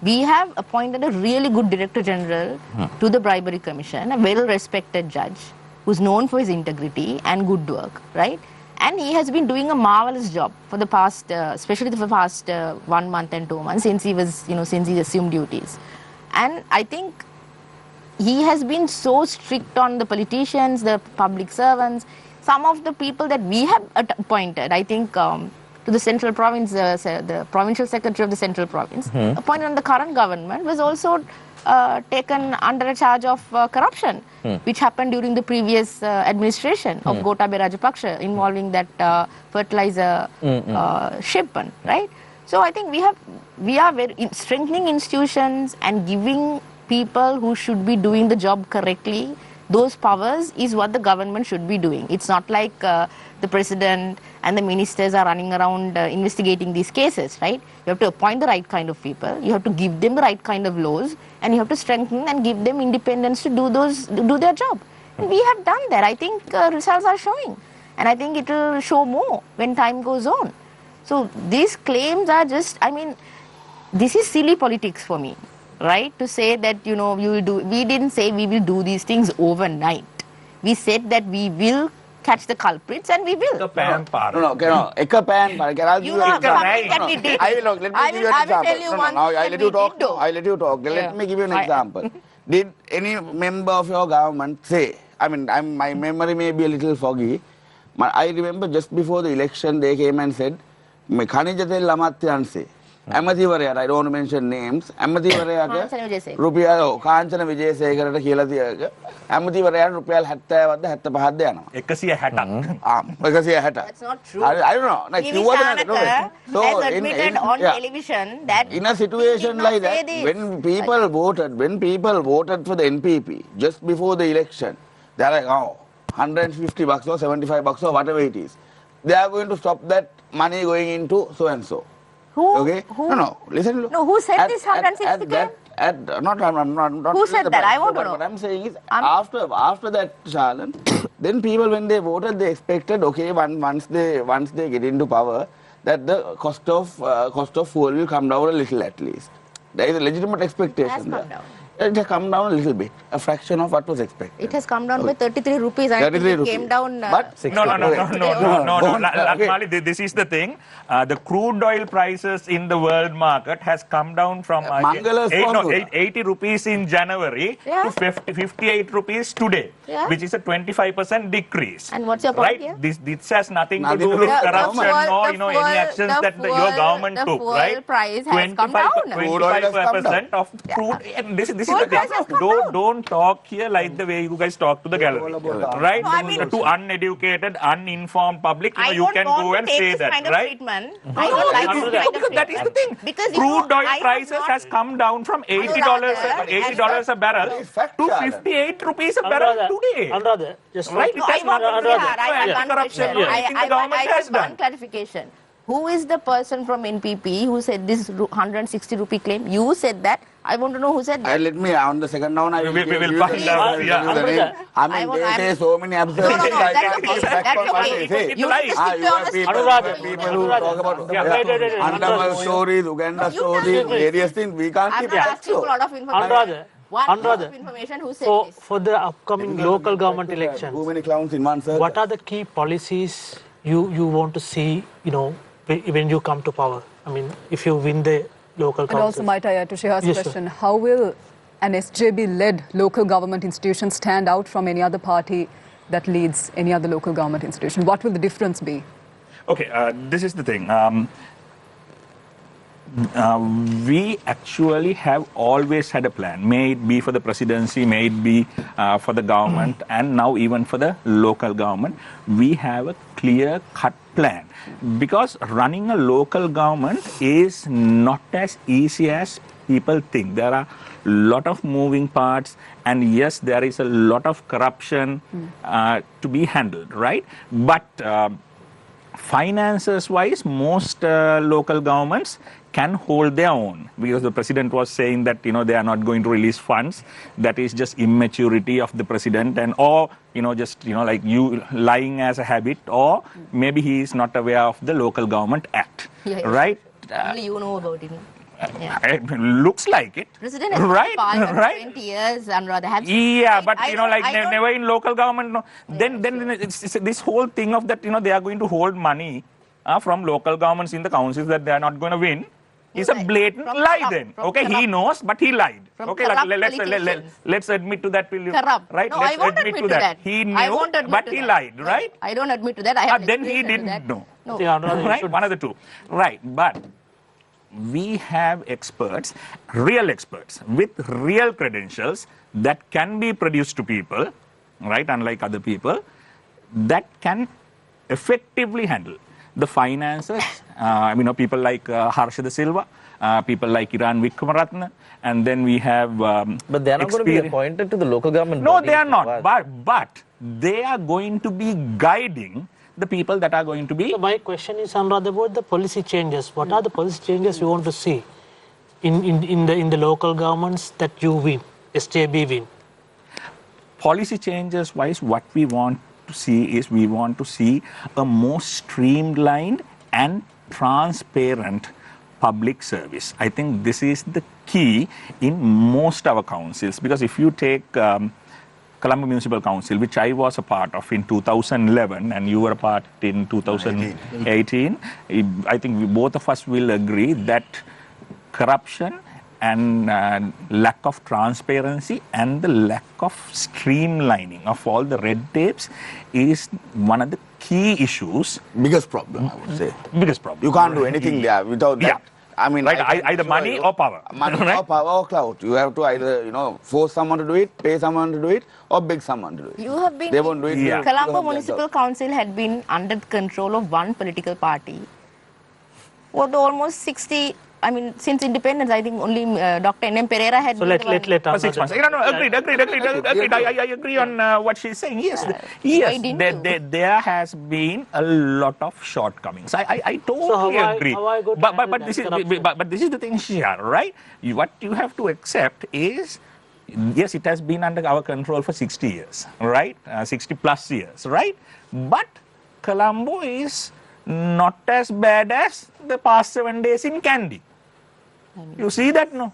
We have appointed a really good Director General to the bribery commission, a well-respected judge who's known for his integrity and good work, right? And he has been doing a marvelous job for the past, especially for the past 1 month and 2 months since he was, since he assumed duties. And I think he has been so strict on the politicians, the public servants, some of the people that we have appointed, I think, to the central province, the provincial secretary of the central province, appointed on the current government, was also taken under a charge of corruption, which happened during the previous administration of Gotabaya Rajapaksa, involving that fertilizer shipment, right? So I think we are strengthening institutions and giving people who should be doing the job correctly those powers is what the government should be doing. It's not like the president and the ministers are running around investigating these cases, right? You have to appoint the right kind of people, you have to give them the right kind of laws, and you have to strengthen and give them independence to do their job. And we have done that. I think results are showing, and I think it will show more when time goes on. So these claims are just, this is silly politics for me. right? To say that, you know, we will do, we didn't say we will do these things overnight. We said that we will catch the culprits and we will. No, Eka pan, I'll give You you know an example. something that we did. I will, let me I give will- you an I will example. tell you one Now thing I that let we you talk. did do. I let you talk. Yeah. Let me give you an I- example. Did any member of your government say, I mean, my memory may be a little foggy, but I remember just before the election, they came and said, "Khanijatel Lamatyanse." ඇමතිවරයාට, I don't want to mention names, ඇමතිවරයාට Kanchana Wijesekara. රුපියල් කාංචන විජේසේකරට කියලා තියක ඇමතිවරයාට රුපියල් 70ක්ද 75ක්ද යනවා. 160ක්. 160. That's not true. I don't know. Like you wasn't has admitted on television that in a situation he did not like say that, this. when people voted for the NPP just before the election, they're like, oh, $150 or $75 or whatever it is. They are going to stop that money going into so and so. Who? Okay? Who? No. Listen. No, who said this 160 came? Not Who said that? I want to know. What I'm saying is, after that challenge, then people, when they voted, they expected, okay, once they get into power, that the cost of fuel will come down a little at least. There is a legitimate expectation. It has come there. down. It has come down a little bit, a fraction of what was expected. It has come down by 33 rupees. I think 33 it rupees. came down. But No. Okay. Lakmali, this is the thing. The crude oil prices in the world market has come down from Mangala is 80 rupees in January Yeah. to 58 rupees today, Yeah. which is a 25% decrease. And what's your point right? here? This has nothing to Nothing do to with do with the corruption government. or The any actions fuel- that the your fuel- government the took. fuel Right? price has come down. Crude oil has come 25% of crude. And this is Fuel the price has thing. come down. Don't talk here like the way you guys talk to the gallery, right? No, I mean- To uneducated, uninformed public, I you don't can want go to and take say this that, kind of right? treatment. I don't like this kind of treatment. That is the thing. Because you Crude know, oil I have prices not- has come down from $80 a barrel It's fact, to Sharon. 58 rupees a barrel today. Anuradha, just Right? No, It has I want nothing to do Bihar. with I have one anti-corruption question. or anything the government I has have one done. clarification. Who is the person from NPP who said this 160 rupee claim? You said that. I want to know who said that. Let me, on the second round, I will We give will you find the out, name. yeah. Give you the name. I mean, they say so many absurd No, things. I that's can't okay. keep back That's on what okay. they say. You need to Ah, stick you to have your people, Anuradha, people who Anuradha. talk about Wait. Andaman stories, Uganda You stories, tell me. various things. We can't I'm keep not it asking for a lot of information. Anuradha, One piece Anuradha, of information who said this. for the upcoming local government Too elections, many clowns in one circle. what are the key policies you want to see, when you come to power? I mean, if you win the local And also, council. might I add to Sheha's Yes, sir. question, how will an SJB-led local government institution stand out from any other party that leads any other local government institution? What will the difference be? Okay, this is the thing. We actually have always had a plan, may it be for the presidency, may it be for the government, and now even for the local government. We have a clear-cut plan. Because running a local government is not as easy as people think. There are a lot of moving parts, and yes, there is a lot of corruption to be handled, right? But finances wise, most local governments can hold their own, because the president was saying that they are not going to release funds. That is just immaturity of the president, and or like you lying as a habit, or maybe he is not aware of the Local Government Act, Yeah. right? Only you know about it. Yeah. It looks like it. President has been right, in parliament for right. 20 years, Anuradha. Yeah, but I don't- never in local government. No. Then it's this whole thing of that they are going to hold money from local governments in the councils that they are not going to win. Is a Right. blatant From lie. corrupt- Then from okay, he corrupt- knows, but he lied. from Okay, corrupt let's let's admit to that. Will you? Corrupt. Right? No, let's I won't admit to that. He I knew, won't admit but to he that. lied. Right? I don't admit to that. I have Then he experience into didn't that. know. No. Yeah, Anuradha, you Right? should- One of the two. Right. But we have experts, real experts, with real credentials that can be produced to people, right? Unlike other people, that can effectively handle the finances. People like Harshada Silva, people like Wimalaratne, and then we have. But they are not going to be appointed to the local government. No, body. they are not. But they are going to be guiding the people that are going to be. So my question is, Anuradha, about the policy changes. What are the policy changes you want to see in the local governments that you win, SJB win? Policy changes wise, what we want to see is we want to see a more streamlined and transparent public service. I think this is the key in most of our councils. Because if you take Colombo Municipal Council, which I was a part of in 2011, and you were a part in 2018, I think both of us will agree that corruption and lack of transparency and the lack of streamlining of all the red tapes is one of the key issues. Biggest problem, I would say. Biggest problem. You can't do anything there without that. Yeah. I mean, right, either money or power. Money right? or power or clout. You have to either, force someone to do it, pay someone to do it, or beg someone to do it. You have been. They won't do it. Yeah. Colombo Municipal Council had been under the control of one political party for the almost 60. I mean, since independence, I think only Dr. N.M. Pereira had. So been let the one- Anuradha. 6 months. No, agreed. I agree on what she's saying. Yes, Why didn't you? there has been a lot of shortcomings. I totally agree. how I go to handle But that this is corruption? but this is the thing here, right? What you have to accept is, yes, it has been under our control for 60 years, right? 60 plus years, right? But Colombo is not as bad as the past 7 days in Kandy. You see that, no?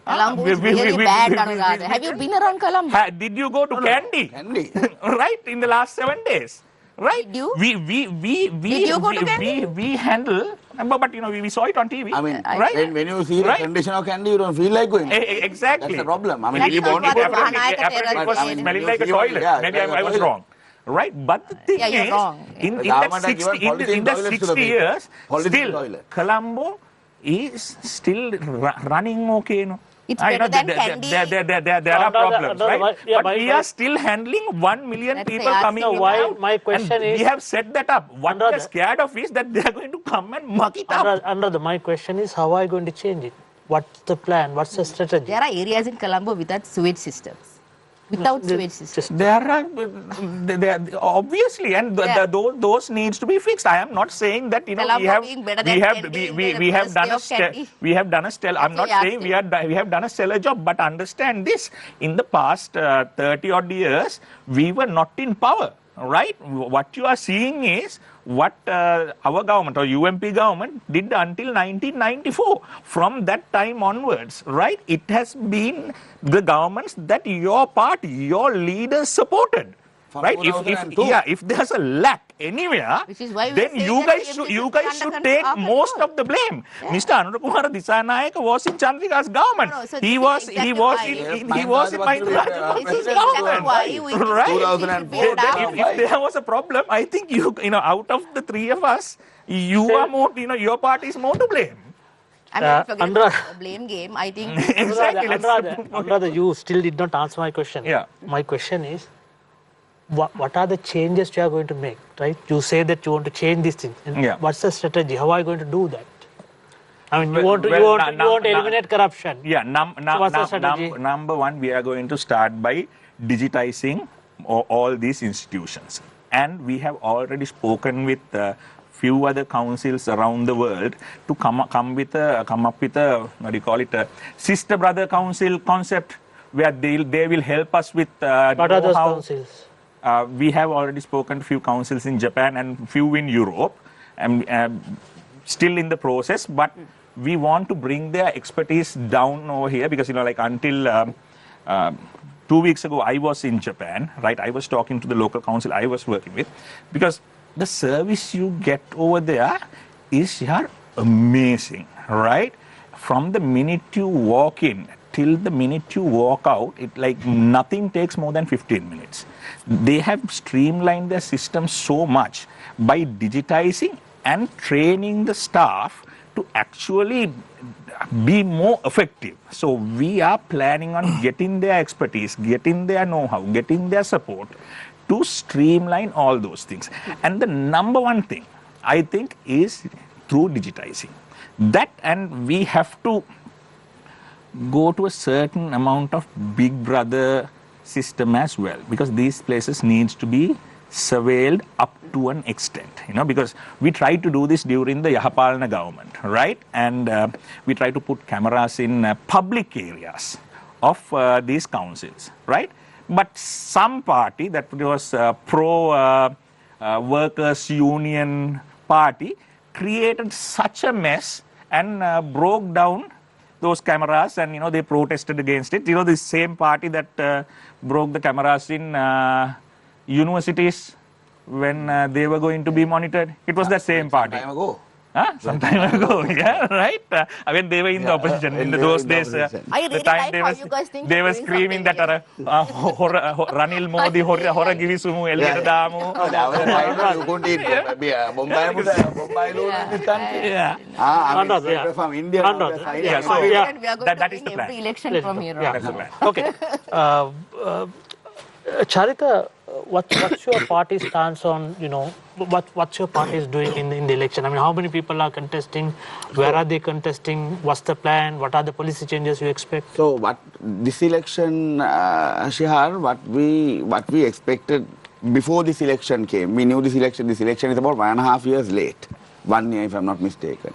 Colombo is really bad, Anuradha. Have you been around Colombo? Did you go to Kandy? Kandy. Right, in the last 7 days. Right? Did you? Did you go to Kandy? we handle, but we saw it on TV. I mean, right? when you see the Right. condition of Kandy, you don't feel like going. Exactly. That's the problem. I mean, That's we not wanted what to the Hanayaka apparently it was terror smelling is. like a You- toilet. yeah, Maybe like a I was toilet. wrong. Right? But the thing Yeah, you're is, wrong. in The that government has 60, given in that political toilets to 60 the years, Political still, toilet. Colombo is still running okay, no? It's I know better than there Kandy. there are problems, Anuradha, right? yeah, But we are still handling 1 million That's people the coming answer. in Why- and out. my question And is- we have set that up. What we are Anuradha- scared of is that they are going to come and muck it up. Anuradha, my question is, how are you going to change it? What's the plan? What's the strategy? There are areas in Colombo without sewage systems. Without sewage systems. Just There are, obviously, and Yeah. those needs to be fixed. I am not saying that Colombo being better than Kandy in the we have done a University of Kandy. we have done a stellar. I'm not That's saying what we have done a stellar job, but understand this: in the past 30 odd years, we were not in power. Right? What you are seeing is what our government or UMP government did until 1994. From that time onwards, right? It has been the governments that your party, your leaders supported. From Right? 2002. If there's a lack anywhere, Which is why we then say you that guys CMC should is you guys under should control, take our most control. of the blame. Mr. Anuradha Dissanayake was in Chandrika's government. No, so he this was is he exactly was why- in Yes, he was in Mahinda Mahinda Rajapaksa's This is president exactly government. why we Right. should 2004, be down. if there was a problem, I think out of the three of us, you are more, your party is more to blame. I mean, forget Anuradha- about the blame game. I think Exactly. let's- Anuradha, you still did not answer my question. Yeah. My question is, what are the changes you are going to make, right? You say that you want to change these things. And Yeah. what's the strategy? How are you going to do that? I mean, you Well- want to, well, you want na- to, na- you want to na- eliminate corruption. Yeah, So what's the strategy? number one, we are going to start by digitizing all these institutions. And we have already spoken with few other councils around the world to come up with a what do you call it, a sister brother council concept where they will help us with What are those know-how. councils? We have already spoken to few councils in Japan and few in Europe, and still in the process. But we want to bring their expertise down over here because like until 2 weeks ago, I was in Japan. Right, I was talking to the local council I was working with, because the service you get over there is amazing. Right, from the minute you walk in till the minute you walk out, it like nothing takes more than 15 minutes. They have streamlined their system so much by digitizing and training the staff to actually be more effective. So we are planning on getting their expertise, getting their know-how, getting their support to streamline all those things. And the number one thing, I think, is through digitizing. That, and we have to go to a certain amount of big brother system as well, because these places needs to be surveilled up to an extent, because we tried to do this during the Yahapalana government, right? And we tried to put cameras in public areas of these councils, right? But some party that was pro workers union party created such a mess and broke down those cameras and, they protested against it. The same party that broke the cameras in universities when they were going to be monitored. It was that same party. Time ago. Some time ago, yeah, right? When they were in the opposition, in those days, I really like how you guys think they you're were doing screaming that something Ranil Modi hora givisumu eliyata damu. That was a time you couldn't eat Bombay in this country. Yeah. From India. Yeah, so We are going to that is the win plan. every election from here on. That's the plan. Okay. Charitha, what's your party stance on, what's your party is doing in the election? I mean, how many people are contesting? Where are they contesting? What's the plan? What are the policy changes you expect? So what this election, Shihar, what we expected before this election came, we knew this election is about 1.5 years late. 1 year if I'm not mistaken.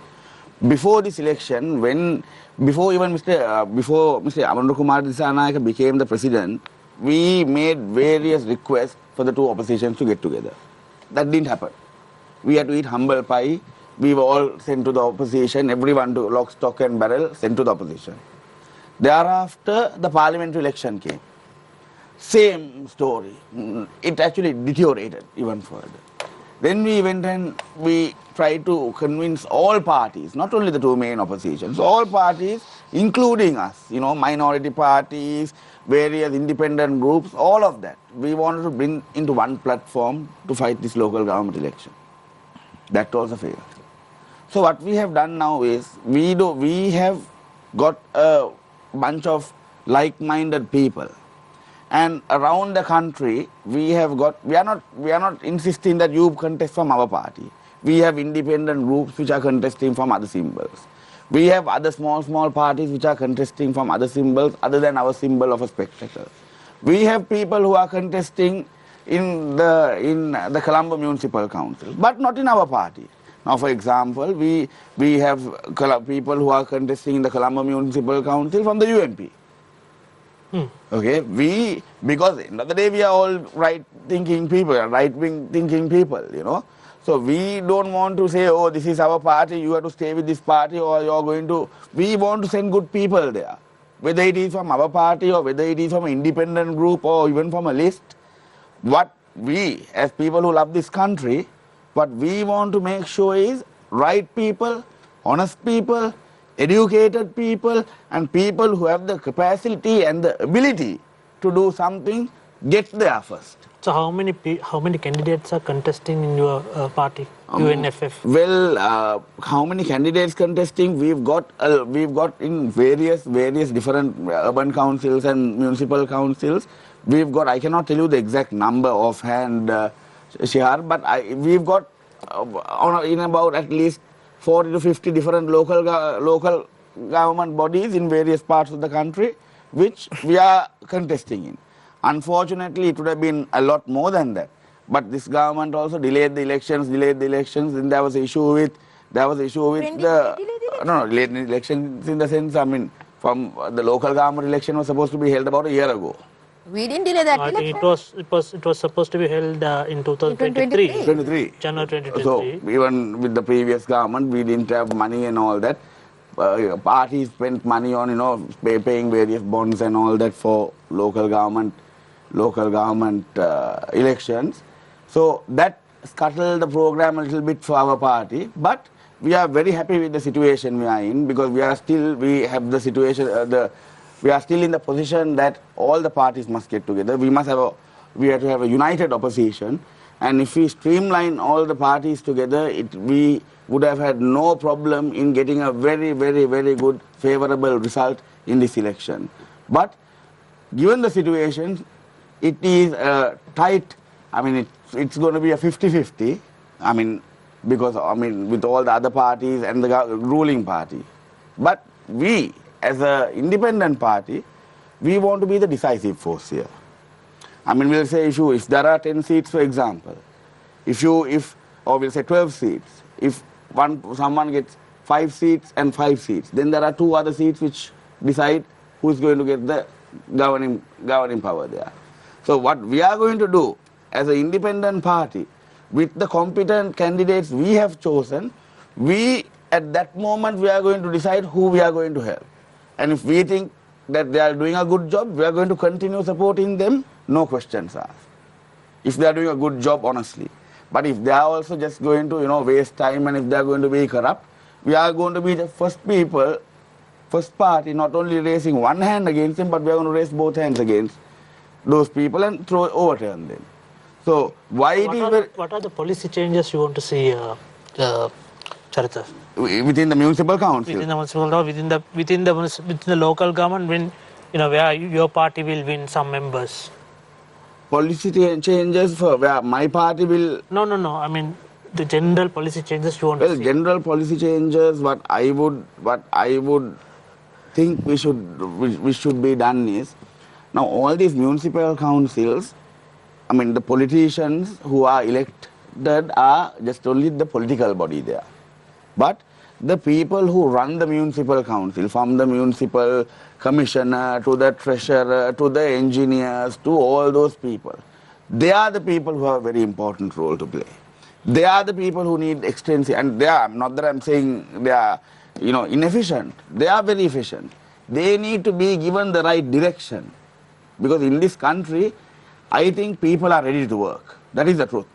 Before this election, before Mr. Anuradha Dissanayake became the president, we made various requests for the two oppositions to get together. That didn't happen. We had to eat humble pie. We were all sent to the opposition, everyone to lock, stock and barrel, sent to the opposition. Thereafter, the parliamentary election came. Same story. It actually deteriorated even further. Then we went and we tried to convince all parties, not only the two main oppositions, all parties, including us, minority parties, various independent groups, all of that. We wanted to bring into one platform to fight this local government election. That was a failure. So what we have done now is, we have got a bunch of like-minded people. And around the country, we are not insisting that you contest from our party. We have independent groups which are contesting from other symbols. We have other small parties which are contesting from other symbols other than our symbol of a spectacle. We have people who are contesting in the Colombo Municipal Council, but not in our party. Now, for example, we have people who are contesting in the Colombo Municipal Council from the UNP. Okay, because at the end of the day we are all right-thinking people, right-wing thinking people, So we don't want to say, oh, this is our party, you have to stay with this party, or you're going to... We want to send good people there. Whether it is from our party, or whether it is from an independent group, or even from a list. What we, as people who love this country, what we want to make sure is right people, honest people, educated people, and people who have the capacity and the ability to do something, get there first. So how many candidates are contesting in your party, UNFF? Well, how many candidates contesting? We've got in various different urban councils and municipal councils. I cannot tell you the exact number offhand, Shihar, but we've got in about at least 40 to 50 different local government bodies in various parts of the country, which we are contesting in. Unfortunately, it would have been a lot more than that. But this government also delayed the elections, and there was an issue with delayed elections in the sense, from the local government election was supposed to be held about a year ago. We didn't delay that I election. think it was supposed to be held in 2023. 23. January 2023. So even with the previous government, we didn't have money and all that. Parties spent money on paying various bonds and all that for local government elections. So that scuttled the program a little bit for our party, but we are very happy with the situation we are in, because we are still in the position that all the parties must get together. We have to have a united opposition, and if we streamline all the parties together, we would have had no problem in getting a very, very, very good, favorable result in this election. But given the situation, it is tight. It's going to be a 50-50. Because with all the other parties and the ruling party. But we, as an independent party, we want to be the decisive force here. We'll say if there are 10 seats, for example, or we'll say 12 seats, if someone gets 5 seats and 5 seats, then there are 2 other seats which decide who is going to get the governing power there. So what we are going to do as an independent party, with the competent candidates we have chosen, at that moment we are going to decide who we are going to help. And if we think that they are doing a good job, we are going to continue supporting them, no questions asked. If they are doing a good job, honestly. But if they are also just going to, waste time, and if they are going to be corrupt, we are going to be the first party, not only raising one hand against them, but we are going to raise both hands against those people and overturn them. So why what are the policy changes you want to see, Charitha? Within the municipal council? Within the municipal council, within the local government, when where your party will win some members. Policy changes for where my party will... No. I mean the general policy changes you want to see. Well, general policy changes, what I would think we should be done is, now all these municipal councils, I mean the politicians who are elected are just only the political body there. But the people who run the municipal council, from the municipal commissioner to the treasurer to the engineers to all those people, they are the people who have a very important role to play. They are the people who need extensive, and they are, not that I'm saying they are inefficient, they are very efficient. They need to be given the right direction, because in this country I think people are ready to work. That is the truth.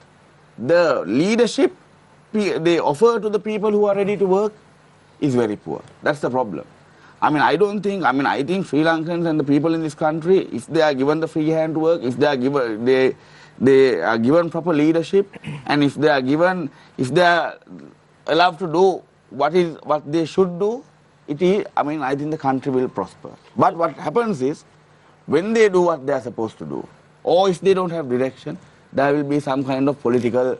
The leadership they offer to the people who are ready to work is very poor. That's the problem. I think Sri Lankans and the people in this country, if they are given the free hand to work, if they are given proper leadership, and if they are allowed to do what they should do, I think the country will prosper. But what happens is, when they do what they are supposed to do, or if they don't have direction, there will be some kind of political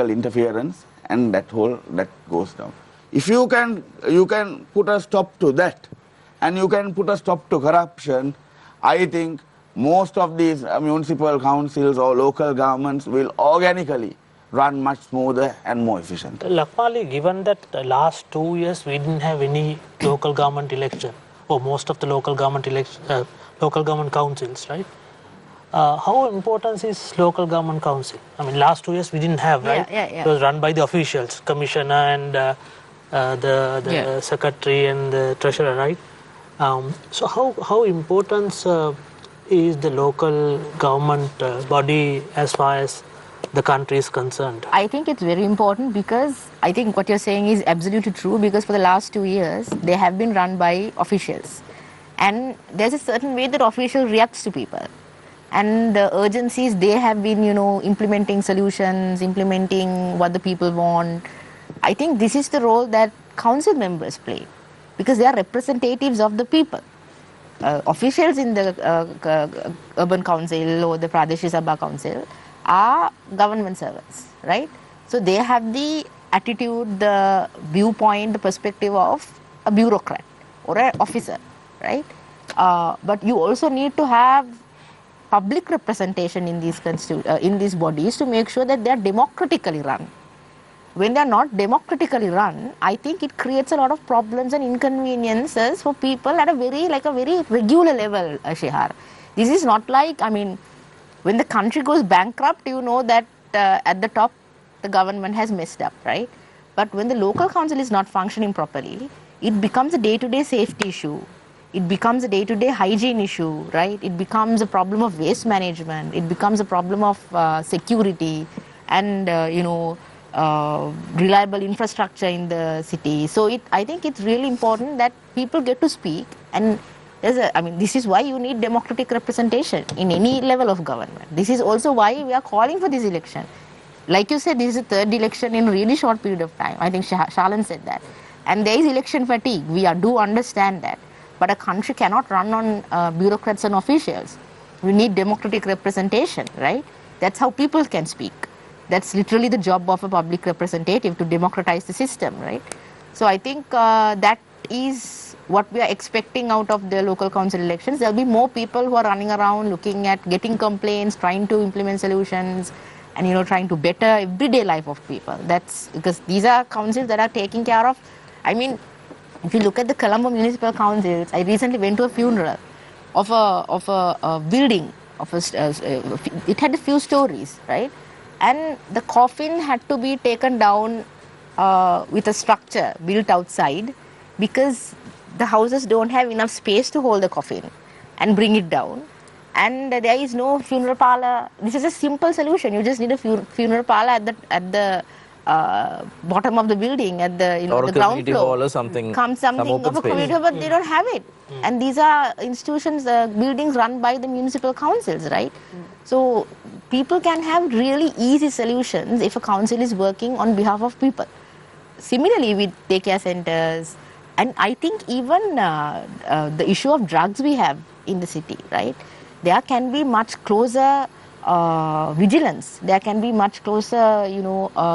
interference, and that goes down. If you can put a stop to that, and you can put a stop to corruption, I think most of these municipal councils or local governments will organically run much smoother and more efficient. Lakmali, given that the last 2 years we didn't have any local government election, or most of the local government councils, right? How important is local government council? Last 2 years we didn't have, right? Yeah. It was run by the officials, commissioner and the secretary and the treasurer, right? So how important is the local government body as far as the country is concerned? I think it's very important, because I think what you're saying is absolutely true, because for the last 2 years they have been run by officials, and there's a certain way that official reacts to people, and the urgencies they have been implementing solutions, implementing what the people want. I think this is the role that council members play, because they are representatives of the people. Officials in the urban council or the Pradesh Sabha council are government servants, right? So they have the attitude, the viewpoint, the perspective of a bureaucrat or an officer, right? But you also need to have public representation in these bodies to make sure that they are democratically run. When they are not democratically run, I think it creates a lot of problems and inconveniences for people at a very regular level, Shihar. This is not like, when the country goes bankrupt, you know that at the top the government has messed up, right? But when the local council is not functioning properly, it becomes a day-to-day safety issue. It becomes a day-to-day hygiene issue, right? It becomes a problem of waste management. It becomes a problem of security and, reliable infrastructure in the city. So I think it's really important that people get to speak, and this is why you need democratic representation in any level of government. This is also why we are calling for this election. Like you said, this is the third election in a really short period of time. I think Shalan said that. And there is election fatigue. We do understand that. But a country cannot run on bureaucrats and officials. We need democratic representation, right? That's how people can speak. That's literally the job of a public representative, to democratize the system, right? So I think that is what we are expecting out of the local council elections. There will be more people who are running around looking at getting complaints, trying to implement solutions, and trying to better everyday life of people. That's because these are councils that are taking care of, if you look at the Colombo municipal councils, I recently went to a funeral of a building, it had a few stories, right? And the coffin had to be taken down with a structure built outside, because the houses don't have enough space to hold the coffin and bring it down. And there is no funeral parlor. This is a simple solution. You just need a funeral parlor at the bottom of the building, at the or the a ground community floor. hall or something. Something some of open a space. community, but they don't have it. And these are institutions, buildings run by the municipal councils, right? So people can have really easy solutions if a council is working on behalf of people. Similarly with daycare centers, and I think even the issue of drugs we have in the city, right? There can be much closer vigilance. There can be much closer,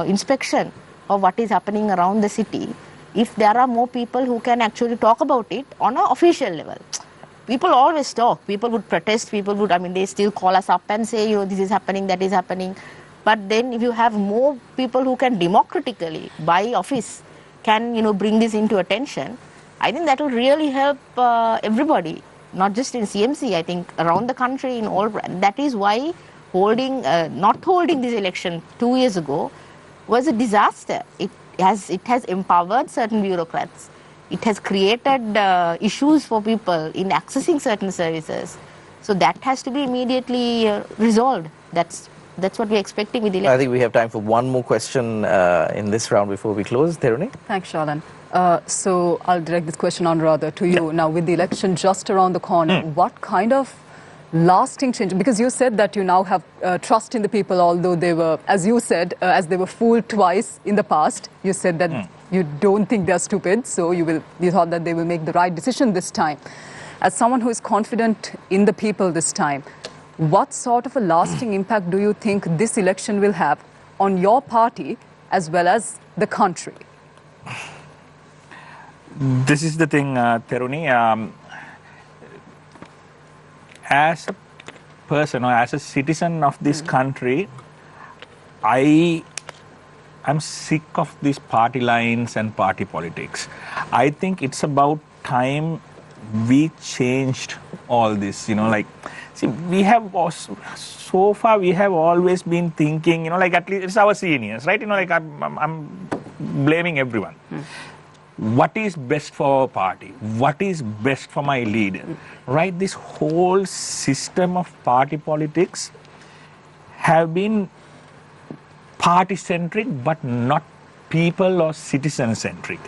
inspection of what is happening around the city if there are more people who can actually talk about it on an official level. People always talk. People would protest. They still call us up and say, this is happening, that is happening. But then if you have more people who can democratically, by office, can, bring this into attention, I think that will really help everybody, not just in CMC, I think around the country in all. That is why not holding this election 2 years ago was a disaster. It has empowered certain bureaucrats. It has created issues for people in accessing certain services. So that has to be immediately resolved. That's what we're expecting with the election. I think we have time for one more question in this round before we close. Theruni? Thanks, Shalan. So I'll direct this question on rather to you. Now, with the election just around the corner, what kind of lasting change? Because you said that you now have trust in the people, although they were, as you said, as they were fooled twice in the past. You said that you don't think they're stupid, so you thought that they will make the right decision this time. As someone who is confident in the people this time, what sort of a lasting impact do you think this election will have on your party as well as the country? This is the thing, Theruni. As a person or as a citizen of this country, I'm sick of these party lines and party politics. I think it's about time we changed all this. See, we have so far we have always been thinking, at least it's our seniors, right? I'm blaming everyone. What is best for our party? What is best for my leader? Right? This whole system of party politics have been party-centric but not people or citizen-centric.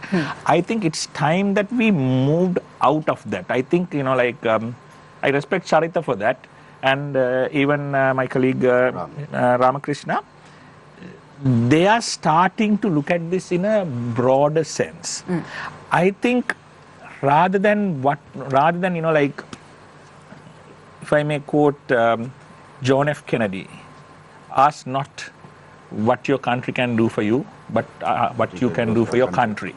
I think it's time that we moved out of that. I think, I respect Charitha for that, and even my colleague Ramakrishnan. They are starting to look at this in a broader sense. I think rather than if I may quote John F. Kennedy, ask not what your country can do for you, but what you can do for your country.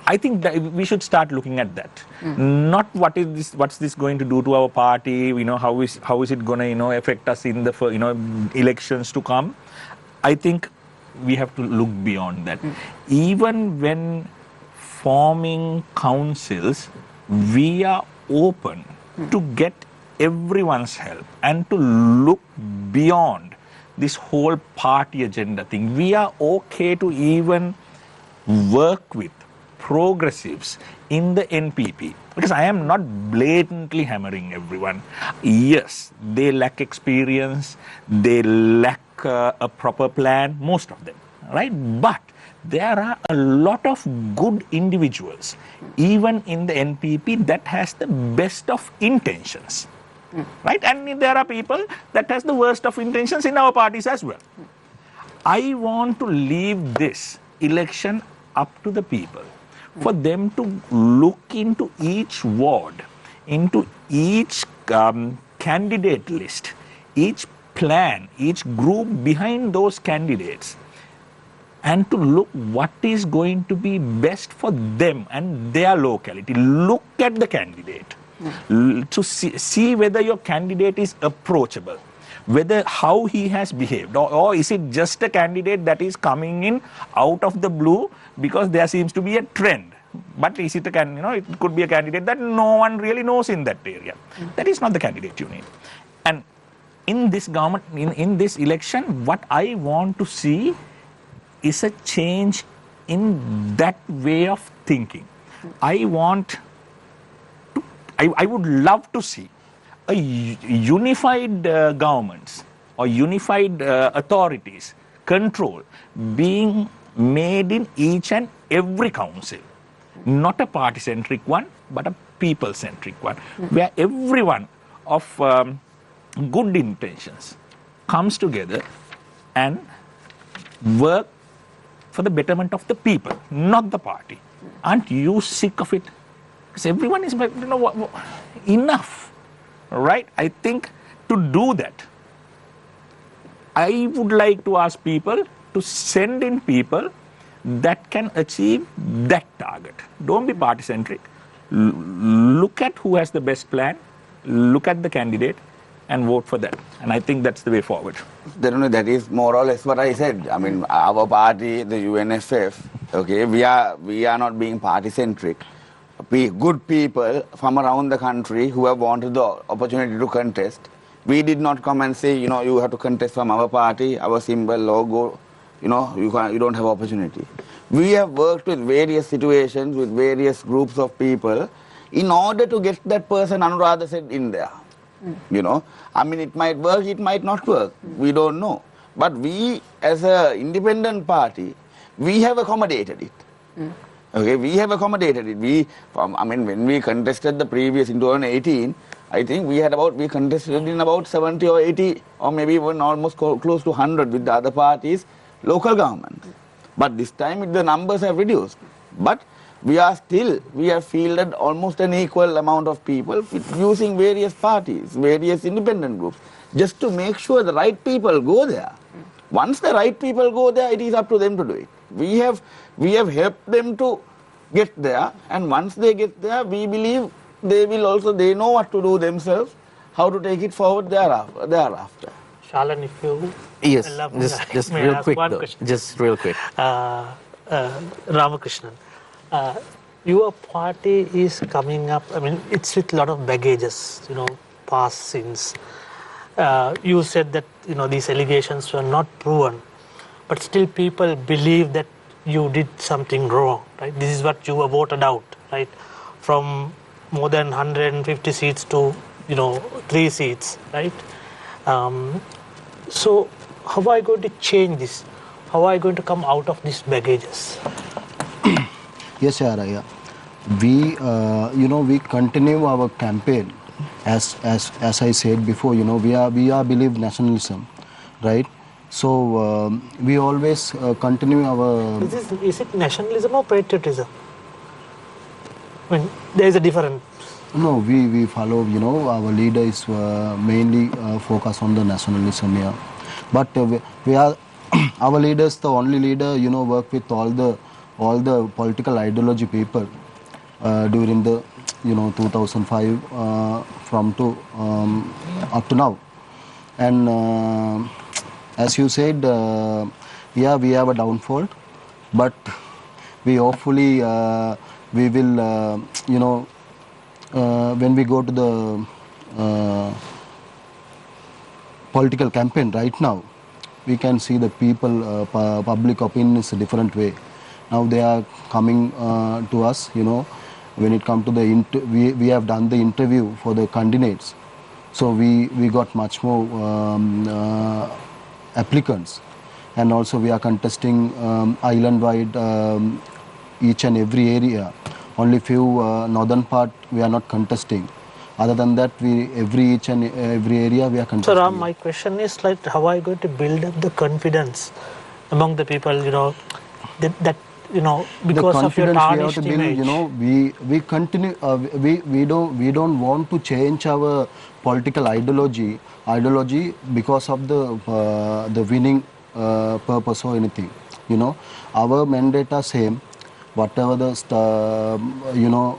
I think that we should start looking at that. Not what's this going to do to our party, how is it going to affect us in the elections to come. I think we have to look beyond that. Even when forming councils, we are open to get everyone's help and to look beyond this whole party agenda thing. We are okay to even work with progressives in the NPP, because I am not blatantly hammering everyone. Yes, they lack experience, they lack a proper plan, most of them, right? But there are a lot of good individuals, even in the NPP, that has the best of intentions, right? And there are people that has the worst of intentions in our parties as well. I want to leave this election up to the people, for them to look into each ward, into each candidate list, each plan, each group behind those candidates, and to look what is going to be best for them and their locality. Look at the candidate to see whether your candidate is approachable, whether how he has behaved, or is it just a candidate that is coming in out of the blue because there seems to be a trend. But is it it could be a candidate that no one really knows in that area. That is not the candidate you need. And in this government, in this election, what I want to see is a change in that way of thinking. I would love to see a unified governments or unified authorities control being made in each and every council. Not a party-centric one, but a people-centric one, where everyone of good intentions comes together and work for the betterment of the people, not the party. Aren't you sick of it? Because everyone is, enough, right? I think to do that, I would like to ask people to send in people that can achieve that target. Don't be party-centric. Look at who has the best plan, look at the candidate, and vote for that. And I think that's the way forward. That is more or less what I said. I mean, our party, the UNFF, okay, we are not being party-centric. Good people from around the country who have wanted the opportunity to contest. We did not come and say, you have to contest from our party, our symbol, logo, you don't have opportunity. We have worked with various situations, with various groups of people in order to get that person, Anuradha said, in there. I mean, it might work, it might not work. We don't know. But we, as an independent party, we have accommodated it. Okay, we have accommodated it. When we contested the previous in 2018, I think we contested in about 70 or 80 or maybe even almost close to 100 with the other parties, local government. But this time the numbers have reduced. But we have fielded almost an equal amount of people using various parties, various independent groups, just to make sure the right people go there. Once the right people go there, it is up to them to do it. We have helped them to get there, and once they get there, we believe they know what to do themselves, how to take it forward thereafter. Shalan, if you yes, allow me, just may I real ask quick one though. question? Just real quick. Ramakrishnan, your party is coming up, I mean, it's with a lot of baggages, past sins. You said that, these allegations were not proven, but still people believe that you did something wrong, right? This is what you were voted out, right? From more than 150 seats to, 3 seats, right? So how are you going to change this? How are you going to come out of these baggages? Yes, Araya. We, we continue our campaign. As I said before, we believe nationalism, right? So we always continue our. Is it nationalism or patriotism? I mean, there is a difference. No, we follow. Our leader is mainly focused on the nationalism here, but we are our leader is the only leader. Work with all the political ideology people during the 2005 from to up to now, and as you said, we have a downfall, but we hopefully we will when we go to the political campaign right now, we can see the people public opinion is a different way. Now they are coming to us, when it comes to the we have done the interview for the candidates, so we got much more applicants, and also we are contesting island-wide each and every area. Only few northern part we are not contesting. Other than that, each and every area we are contesting. So Ram, my question is how are you going to build up the confidence among the people? That because of your tarnished image. We continue. We don't want to change our political ideology because of the winning purpose or anything. Our mandate are same. Whatever the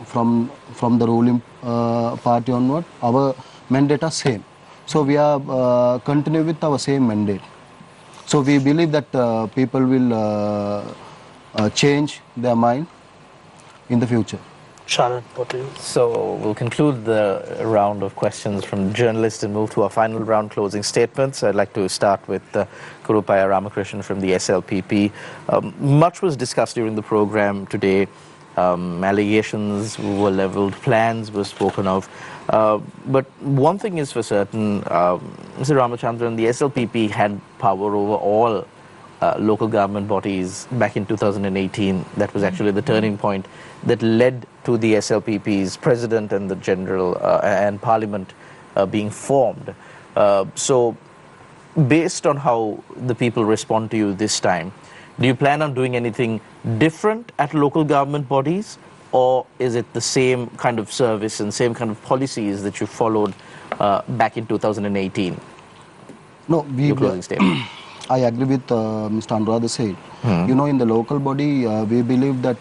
from the ruling party onward, our mandate are same. So we are continue with our same mandate. So we believe that people will change their mind in the future. Sharan, what do you? So we'll conclude the round of questions from journalists and move to our final round closing statements. I'd like to start with Karuppiah Ramakrishnan from the SLPP. Much was discussed during the program today Allegations were leveled, plans were spoken of. But one thing is for certain, Mr. Ramachandran, the SLPP had power over all local government bodies back in 2018. That was actually the turning point that led to the SLPP's president and the general and parliament being formed. So based on how the people respond to you this time, do you plan on doing anything different at local government bodies, or is it the same kind of service and same kind of policies that you followed back in 2018? No, Your closing statement. I agree with Mr. Anuradha said. You know, in the local body, we believe that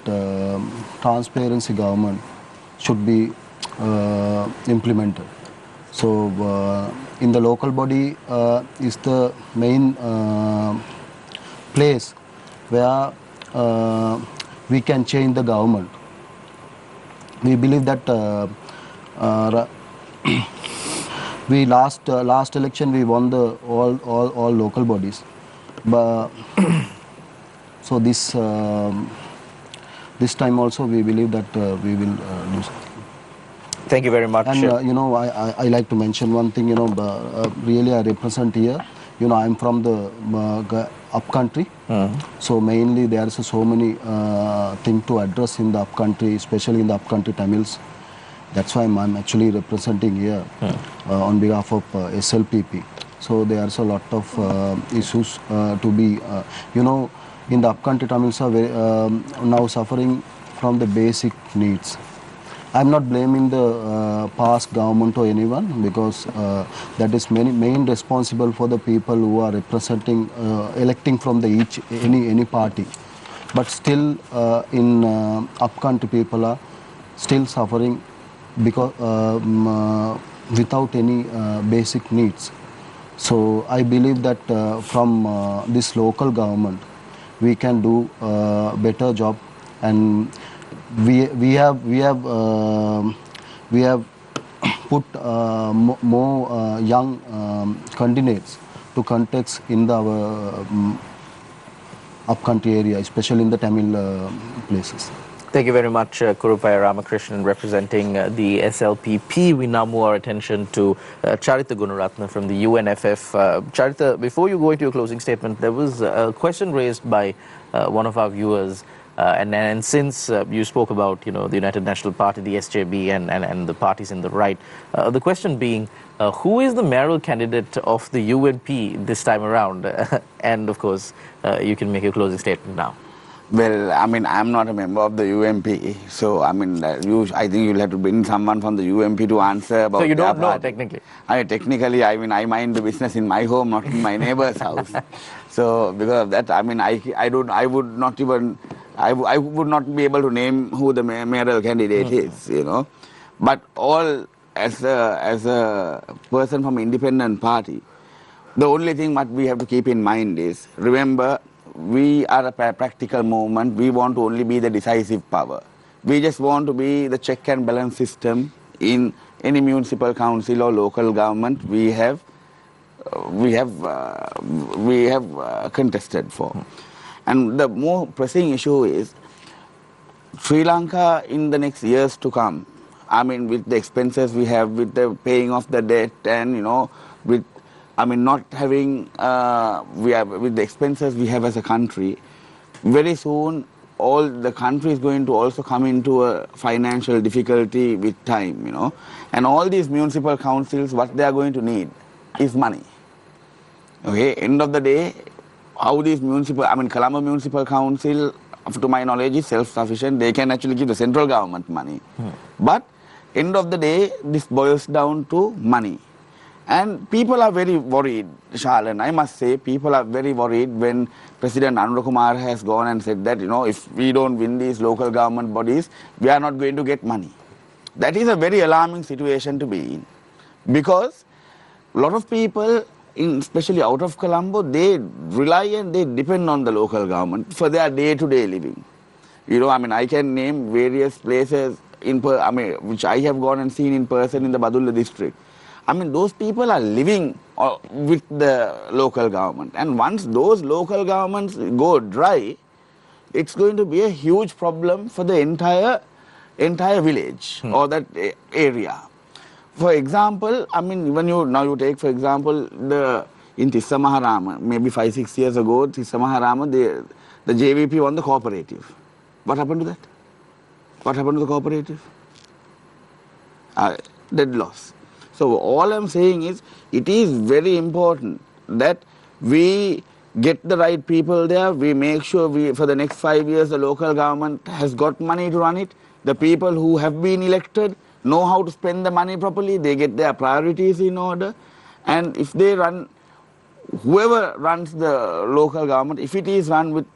transparency government should be implemented. So, in the local body is the main place where we can change the government. We believe that we last election we won the all local bodies, but so this time also we believe that we will do something. Thank you very much. And you know, I like to mention one thing. You know, really I represent here. You know, I'm from the upcountry, so mainly there is so many things to address in the upcountry, especially in the upcountry Tamils. That's why I'm actually representing here on behalf of SLPP. So there's a lot of issues to be, you know, in the upcountry Tamils are very, now suffering from the basic needs. I'm not blaming the past government or anyone, because that is main responsible for the people who are representing, electing from the any party. But still, in upcountry people are still suffering because without any basic needs. So I believe that from this local government, we can do a better job, and we have put more young candidates to contest in the upcountry area, especially in the Tamil places. Thank you very much, Karuppiah Ramakrishnan, representing the SLPP. We now move our attention to Charitha Gunaratne from the UNFF. Charitha, before you go into your closing statement, there was a question raised by one of our viewers. And since you spoke about, you know, the United National Party, the SJB, and the parties in the right, the question being, who is the mayoral candidate of the UNP this time around? And of course, you can make your closing statement now. Well, I mean, I'm not a member of the UMP, so I mean, I think you'll have to bring someone from the UMP to answer about. So you don't know, party. technically? Technically, I mean, I mind the business in my home, not in my neighbor's house. So because of that, I mean, I would not be able to name who the mayoral candidate is, you know. But all as a person from independent party, the only thing what we have to keep in mind is, remember, we are a practical movement. We want to only be the decisive power. We just want to be the check and balance system in any municipal council or local government we have contested for. And the more pressing issue is Sri Lanka in the next years to come. I mean, with the expenses we have, with the paying off the debt, and you know, with not having, with the expenses we have as a country, very soon all the country is going to also come into a financial difficulty with time, you know. And all these municipal councils, what they are going to need is money. Okay, end of the day, how these Colombo Municipal Council, to my knowledge, is self-sufficient. They can actually give the central government money. But end of the day, this boils down to money. And people are very worried, Shalan. I must say, people are very worried when President Anuradha has gone and said that, you know, if we don't win these local government bodies, we are not going to get money. That is a very alarming situation to be in. Because a lot of people, especially out of Colombo, they rely and they depend on the local government for their day-to-day living. You know, I can name various places which I have gone and seen in person in the Badulla district. Those people are living with the local government. And once those local governments go dry, it's going to be a huge problem for the entire village or that area. For example, I mean, when you take, for example, in Tissa Maharama, maybe 5-6 years ago, Tissa Maharama, the JVP won the cooperative. What happened to that? What happened to the cooperative? Dead loss. So all I'm saying is, it is very important that we get the right people there. We make sure for the next 5 years, the local government has got money to run it. The people who have been elected know how to spend the money properly. They get their priorities in order. And if they whoever runs the local government, if it is run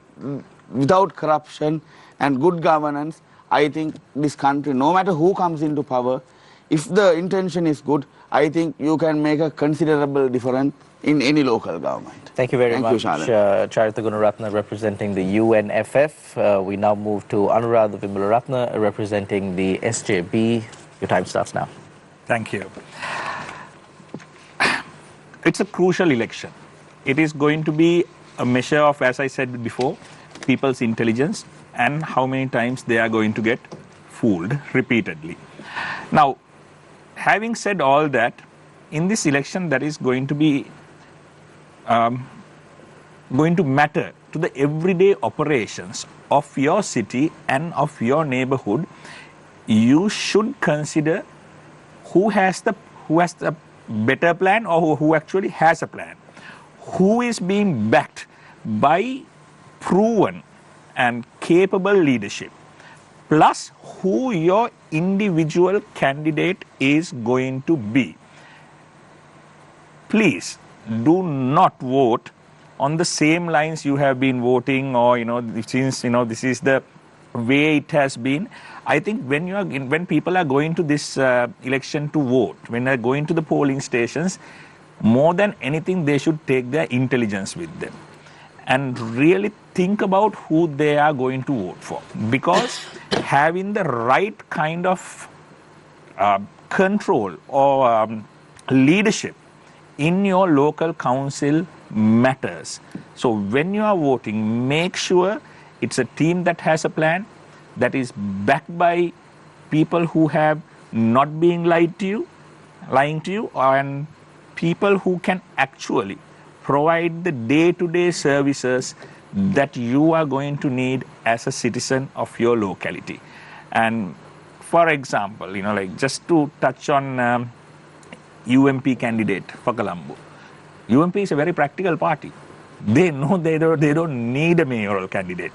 without corruption and good governance, I think this country, no matter who comes into power, if the intention is good, I think you can make a considerable difference in any local government. Thank you very much, Shalan. Charitha Gunaratne, representing the UNFF. We now move to Anuradha Wimalaratne, representing the SJB. Your time starts now. Thank you. It's a crucial election. It is going to be a measure of, as I said before, people's intelligence and how many times they are going to get fooled repeatedly. Now, having said all that, in this election that is going to be going to matter to the everyday operations of your city and of your neighborhood, you should consider who has the better plan or who actually has a plan, who is being backed by proven and capable leadership, plus who your individual candidate is going to be. Please do not vote on the same lines you have been voting, or since this is the way it has been. I think when people are going to this election to vote, when they're going to the polling stations, more than anything they should take their intelligence with them and really think about who they are going to vote for, because having the right kind of control or leadership in your local council matters. So when you are voting, make sure it's a team that has a plan, that is backed by people who have not been lying to you, and people who can actually provide the day-to-day services that you are going to need as a citizen of your locality. And for example, just to touch on UMP candidate for Colombo. UMP is a very practical party. They know they don't need a mayoral candidate.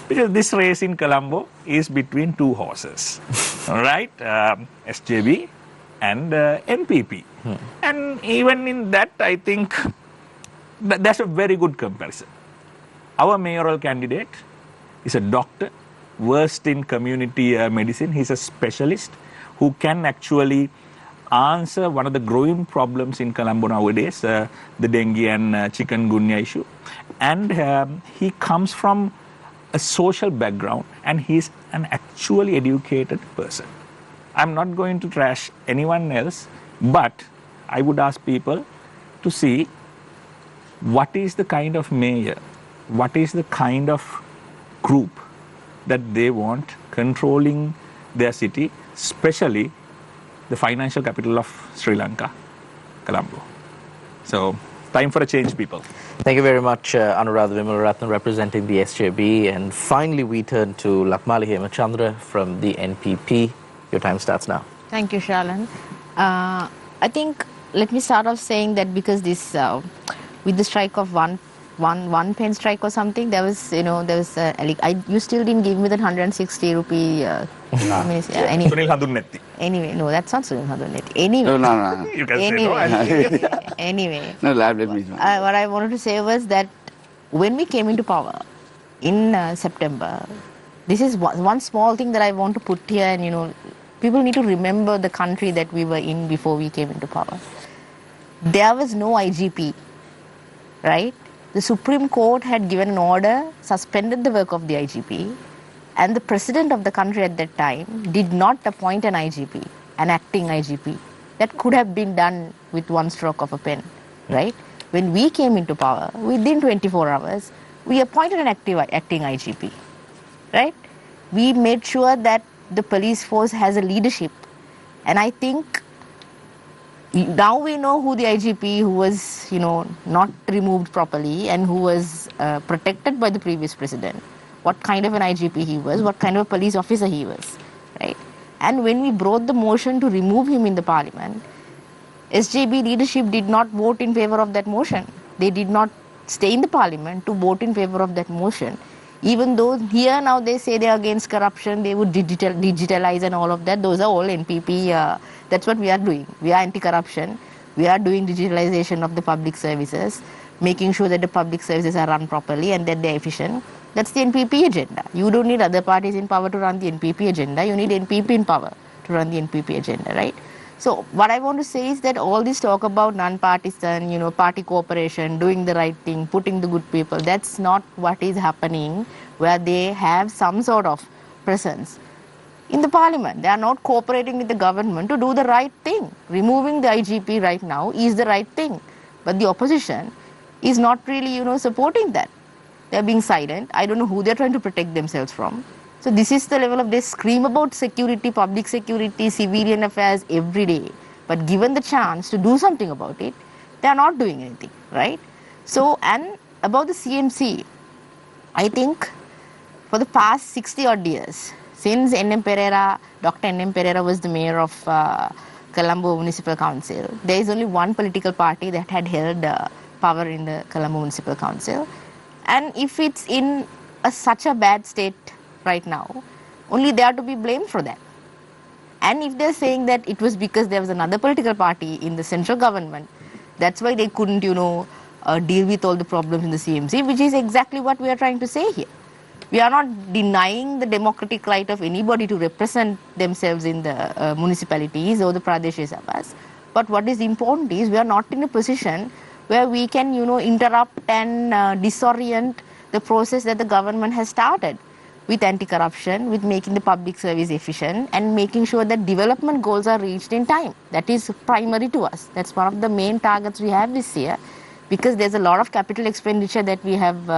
Because this race in Colombo is between two horses, right? SJB and NPP. And even in that, I think that's a very good comparison. Our mayoral candidate is a doctor, versed in community medicine. He's a specialist who can actually answer one of the growing problems in Colombo nowadays, the dengue and chikungunya issue. And he comes from a social background, and he's an actually educated person. I'm not going to trash anyone else, but I would ask people to see what is the kind of mayor, what is the kind of group that they want controlling their city, especially the financial capital of Sri Lanka, Colombo. So, time for a change, people. Thank you very much, Anuradha Wimalaratne, representing the SJB. And finally, we turn to Lakmali Hemachandra from the NPP. Your time starts now. Thank you, Shalan. I think, let me start off saying that because this, with the strike of one pen strike or something, you still didn't give me that 160 rupee. Anyway, no, that's not Sunil Hadunnetti. Anyway, No. You can say no. Anyway, No, let me. what I wanted to say was that when we came into power in September, this is one small thing that I want to put here, and people need to remember the country that we were in before we came into power. There was no IGP, right? The Supreme Court had given an order, suspended the work of the IGP, and the president of the country at that time did not appoint an IGP, an acting IGP. That could have been done with one stroke of a pen, right? When we came into power, within 24 hours, we appointed an acting IGP. right? We made sure that the police force has a leadership. And I think now we know who the IGP who was, not removed properly and who was protected by the previous president, what kind of an IGP he was, what kind of a police officer he was, right? And when we brought the motion to remove him in the parliament, SJB leadership did not vote in favor of that motion. They did not stay in the parliament to vote in favor of that motion. Even though here now they say they are against corruption, they would digitalize and all of that. Those are all NPP. That's what we are doing. We are anti-corruption. We are doing digitalization of the public services, making sure that the public services are run properly and that they are efficient. That's the NPP agenda. You don't need other parties in power to run the NPP agenda. You need NPP in power to run the NPP agenda, right? So what I want to say is that all this talk about non-partisan, party cooperation, doing the right thing, putting the good people, that's not what is happening where they have some sort of presence in the parliament. They are not cooperating with the government to do the right thing. Removing the IGP right now is the right thing. But the opposition is not really, supporting that. They are being silent. I don't know who they are trying to protect themselves from. So this is the level of, they scream about security, public security, civilian affairs every day. But given the chance to do something about it, they are not doing anything, right? So, and about the CMC, I think for the past 60 odd years, since Dr. N.M. Pereira was the mayor of Colombo Municipal Council, there is only one political party that had held power in the Colombo Municipal Council. And if it's in such a bad state right now, only they are to be blamed for that. And if they're saying that it was because there was another political party in the central government, that's why they couldn't, deal with all the problems in the CMC, which is exactly what we are trying to say here. We are not denying the democratic right of anybody to represent themselves in the municipalities or the Pradesh Sabhas. But what is important is we are not in a position where we can, interrupt and disorient the process that the government has started with anti-corruption, with making the public service efficient and making sure that development goals are reached in time. That is primary to us. That's one of the main targets we have this year, because there's a lot of capital expenditure that we have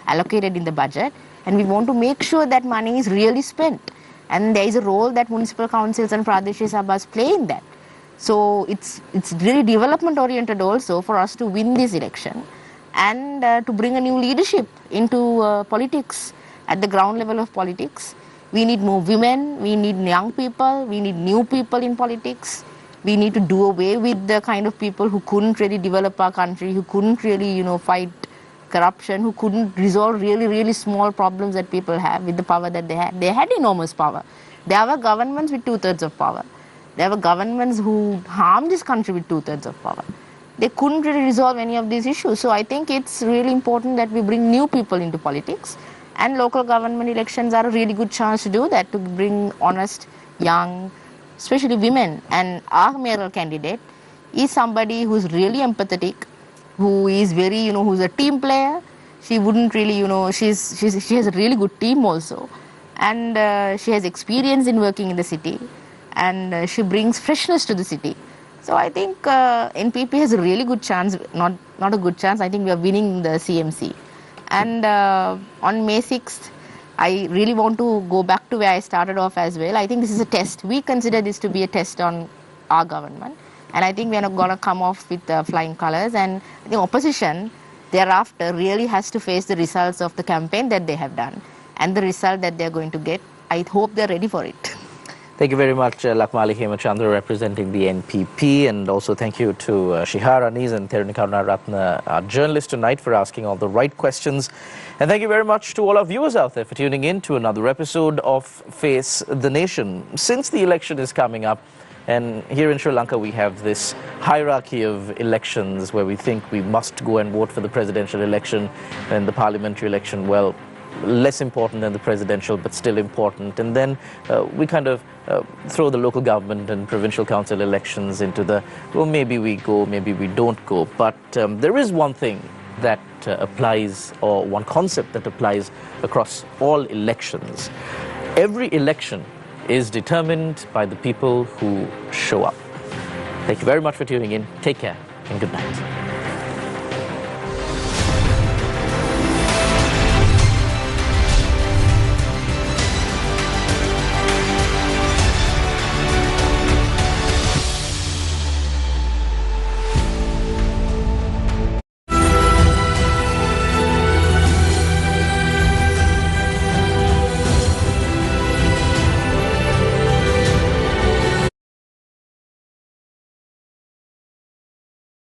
allocated in the budget, and we want to make sure that money is really spent. And there is a role that municipal councils and Pradesh Sabhas play in that. So it's really development oriented also for us to win this election and to bring a new leadership into politics. At the ground level of politics, we need more women, we need young people, we need new people in politics. We need to do away with the kind of people who couldn't really develop our country, who couldn't really, fight corruption, who couldn't resolve really, really small problems that people have with the power that they had. They had enormous power. There were governments with 2/3 of power. There were governments who harmed this country with 2/3 of power. They couldn't really resolve any of these issues. So I think it's really important that we bring new people into politics. And local government elections are a really good chance to do that, to bring honest, young, especially women. And our mayoral candidate is somebody who's really empathetic, who is very, who's a team player. She wouldn't really, she has a really good team also. And she has experience in working in the city. And she brings freshness to the city. So I think NPP has a really good chance, not a good chance, I think we are winning the CMC. And on May 6th, I really want to go back to where I started off as well. I think this is a test. We consider this to be a test on our government. And I think we are not going to come off with flying colors. And the opposition thereafter really has to face the results of the campaign that they have done and the result that they are going to get. I hope they are ready for it. Thank you very much, Lakmali Hemachandra, representing the NPP, and also thank you to Shihar Anis and Gunaratne, our journalists tonight, for asking all the right questions. And thank you very much to all our viewers out there for tuning in to another episode of Face the Nation. Since the election is coming up, and here in Sri Lanka we have this hierarchy of elections where we think we must go and vote for the presidential election and the parliamentary election, well, less important than the presidential, but still important. And then we kind of throw the local government and provincial council elections into the, well, maybe we go, maybe we don't go. But there is one thing that applies, or one concept that applies across all elections. Every election is determined by the people who show up. Thank you very much for tuning in. Take care and good night.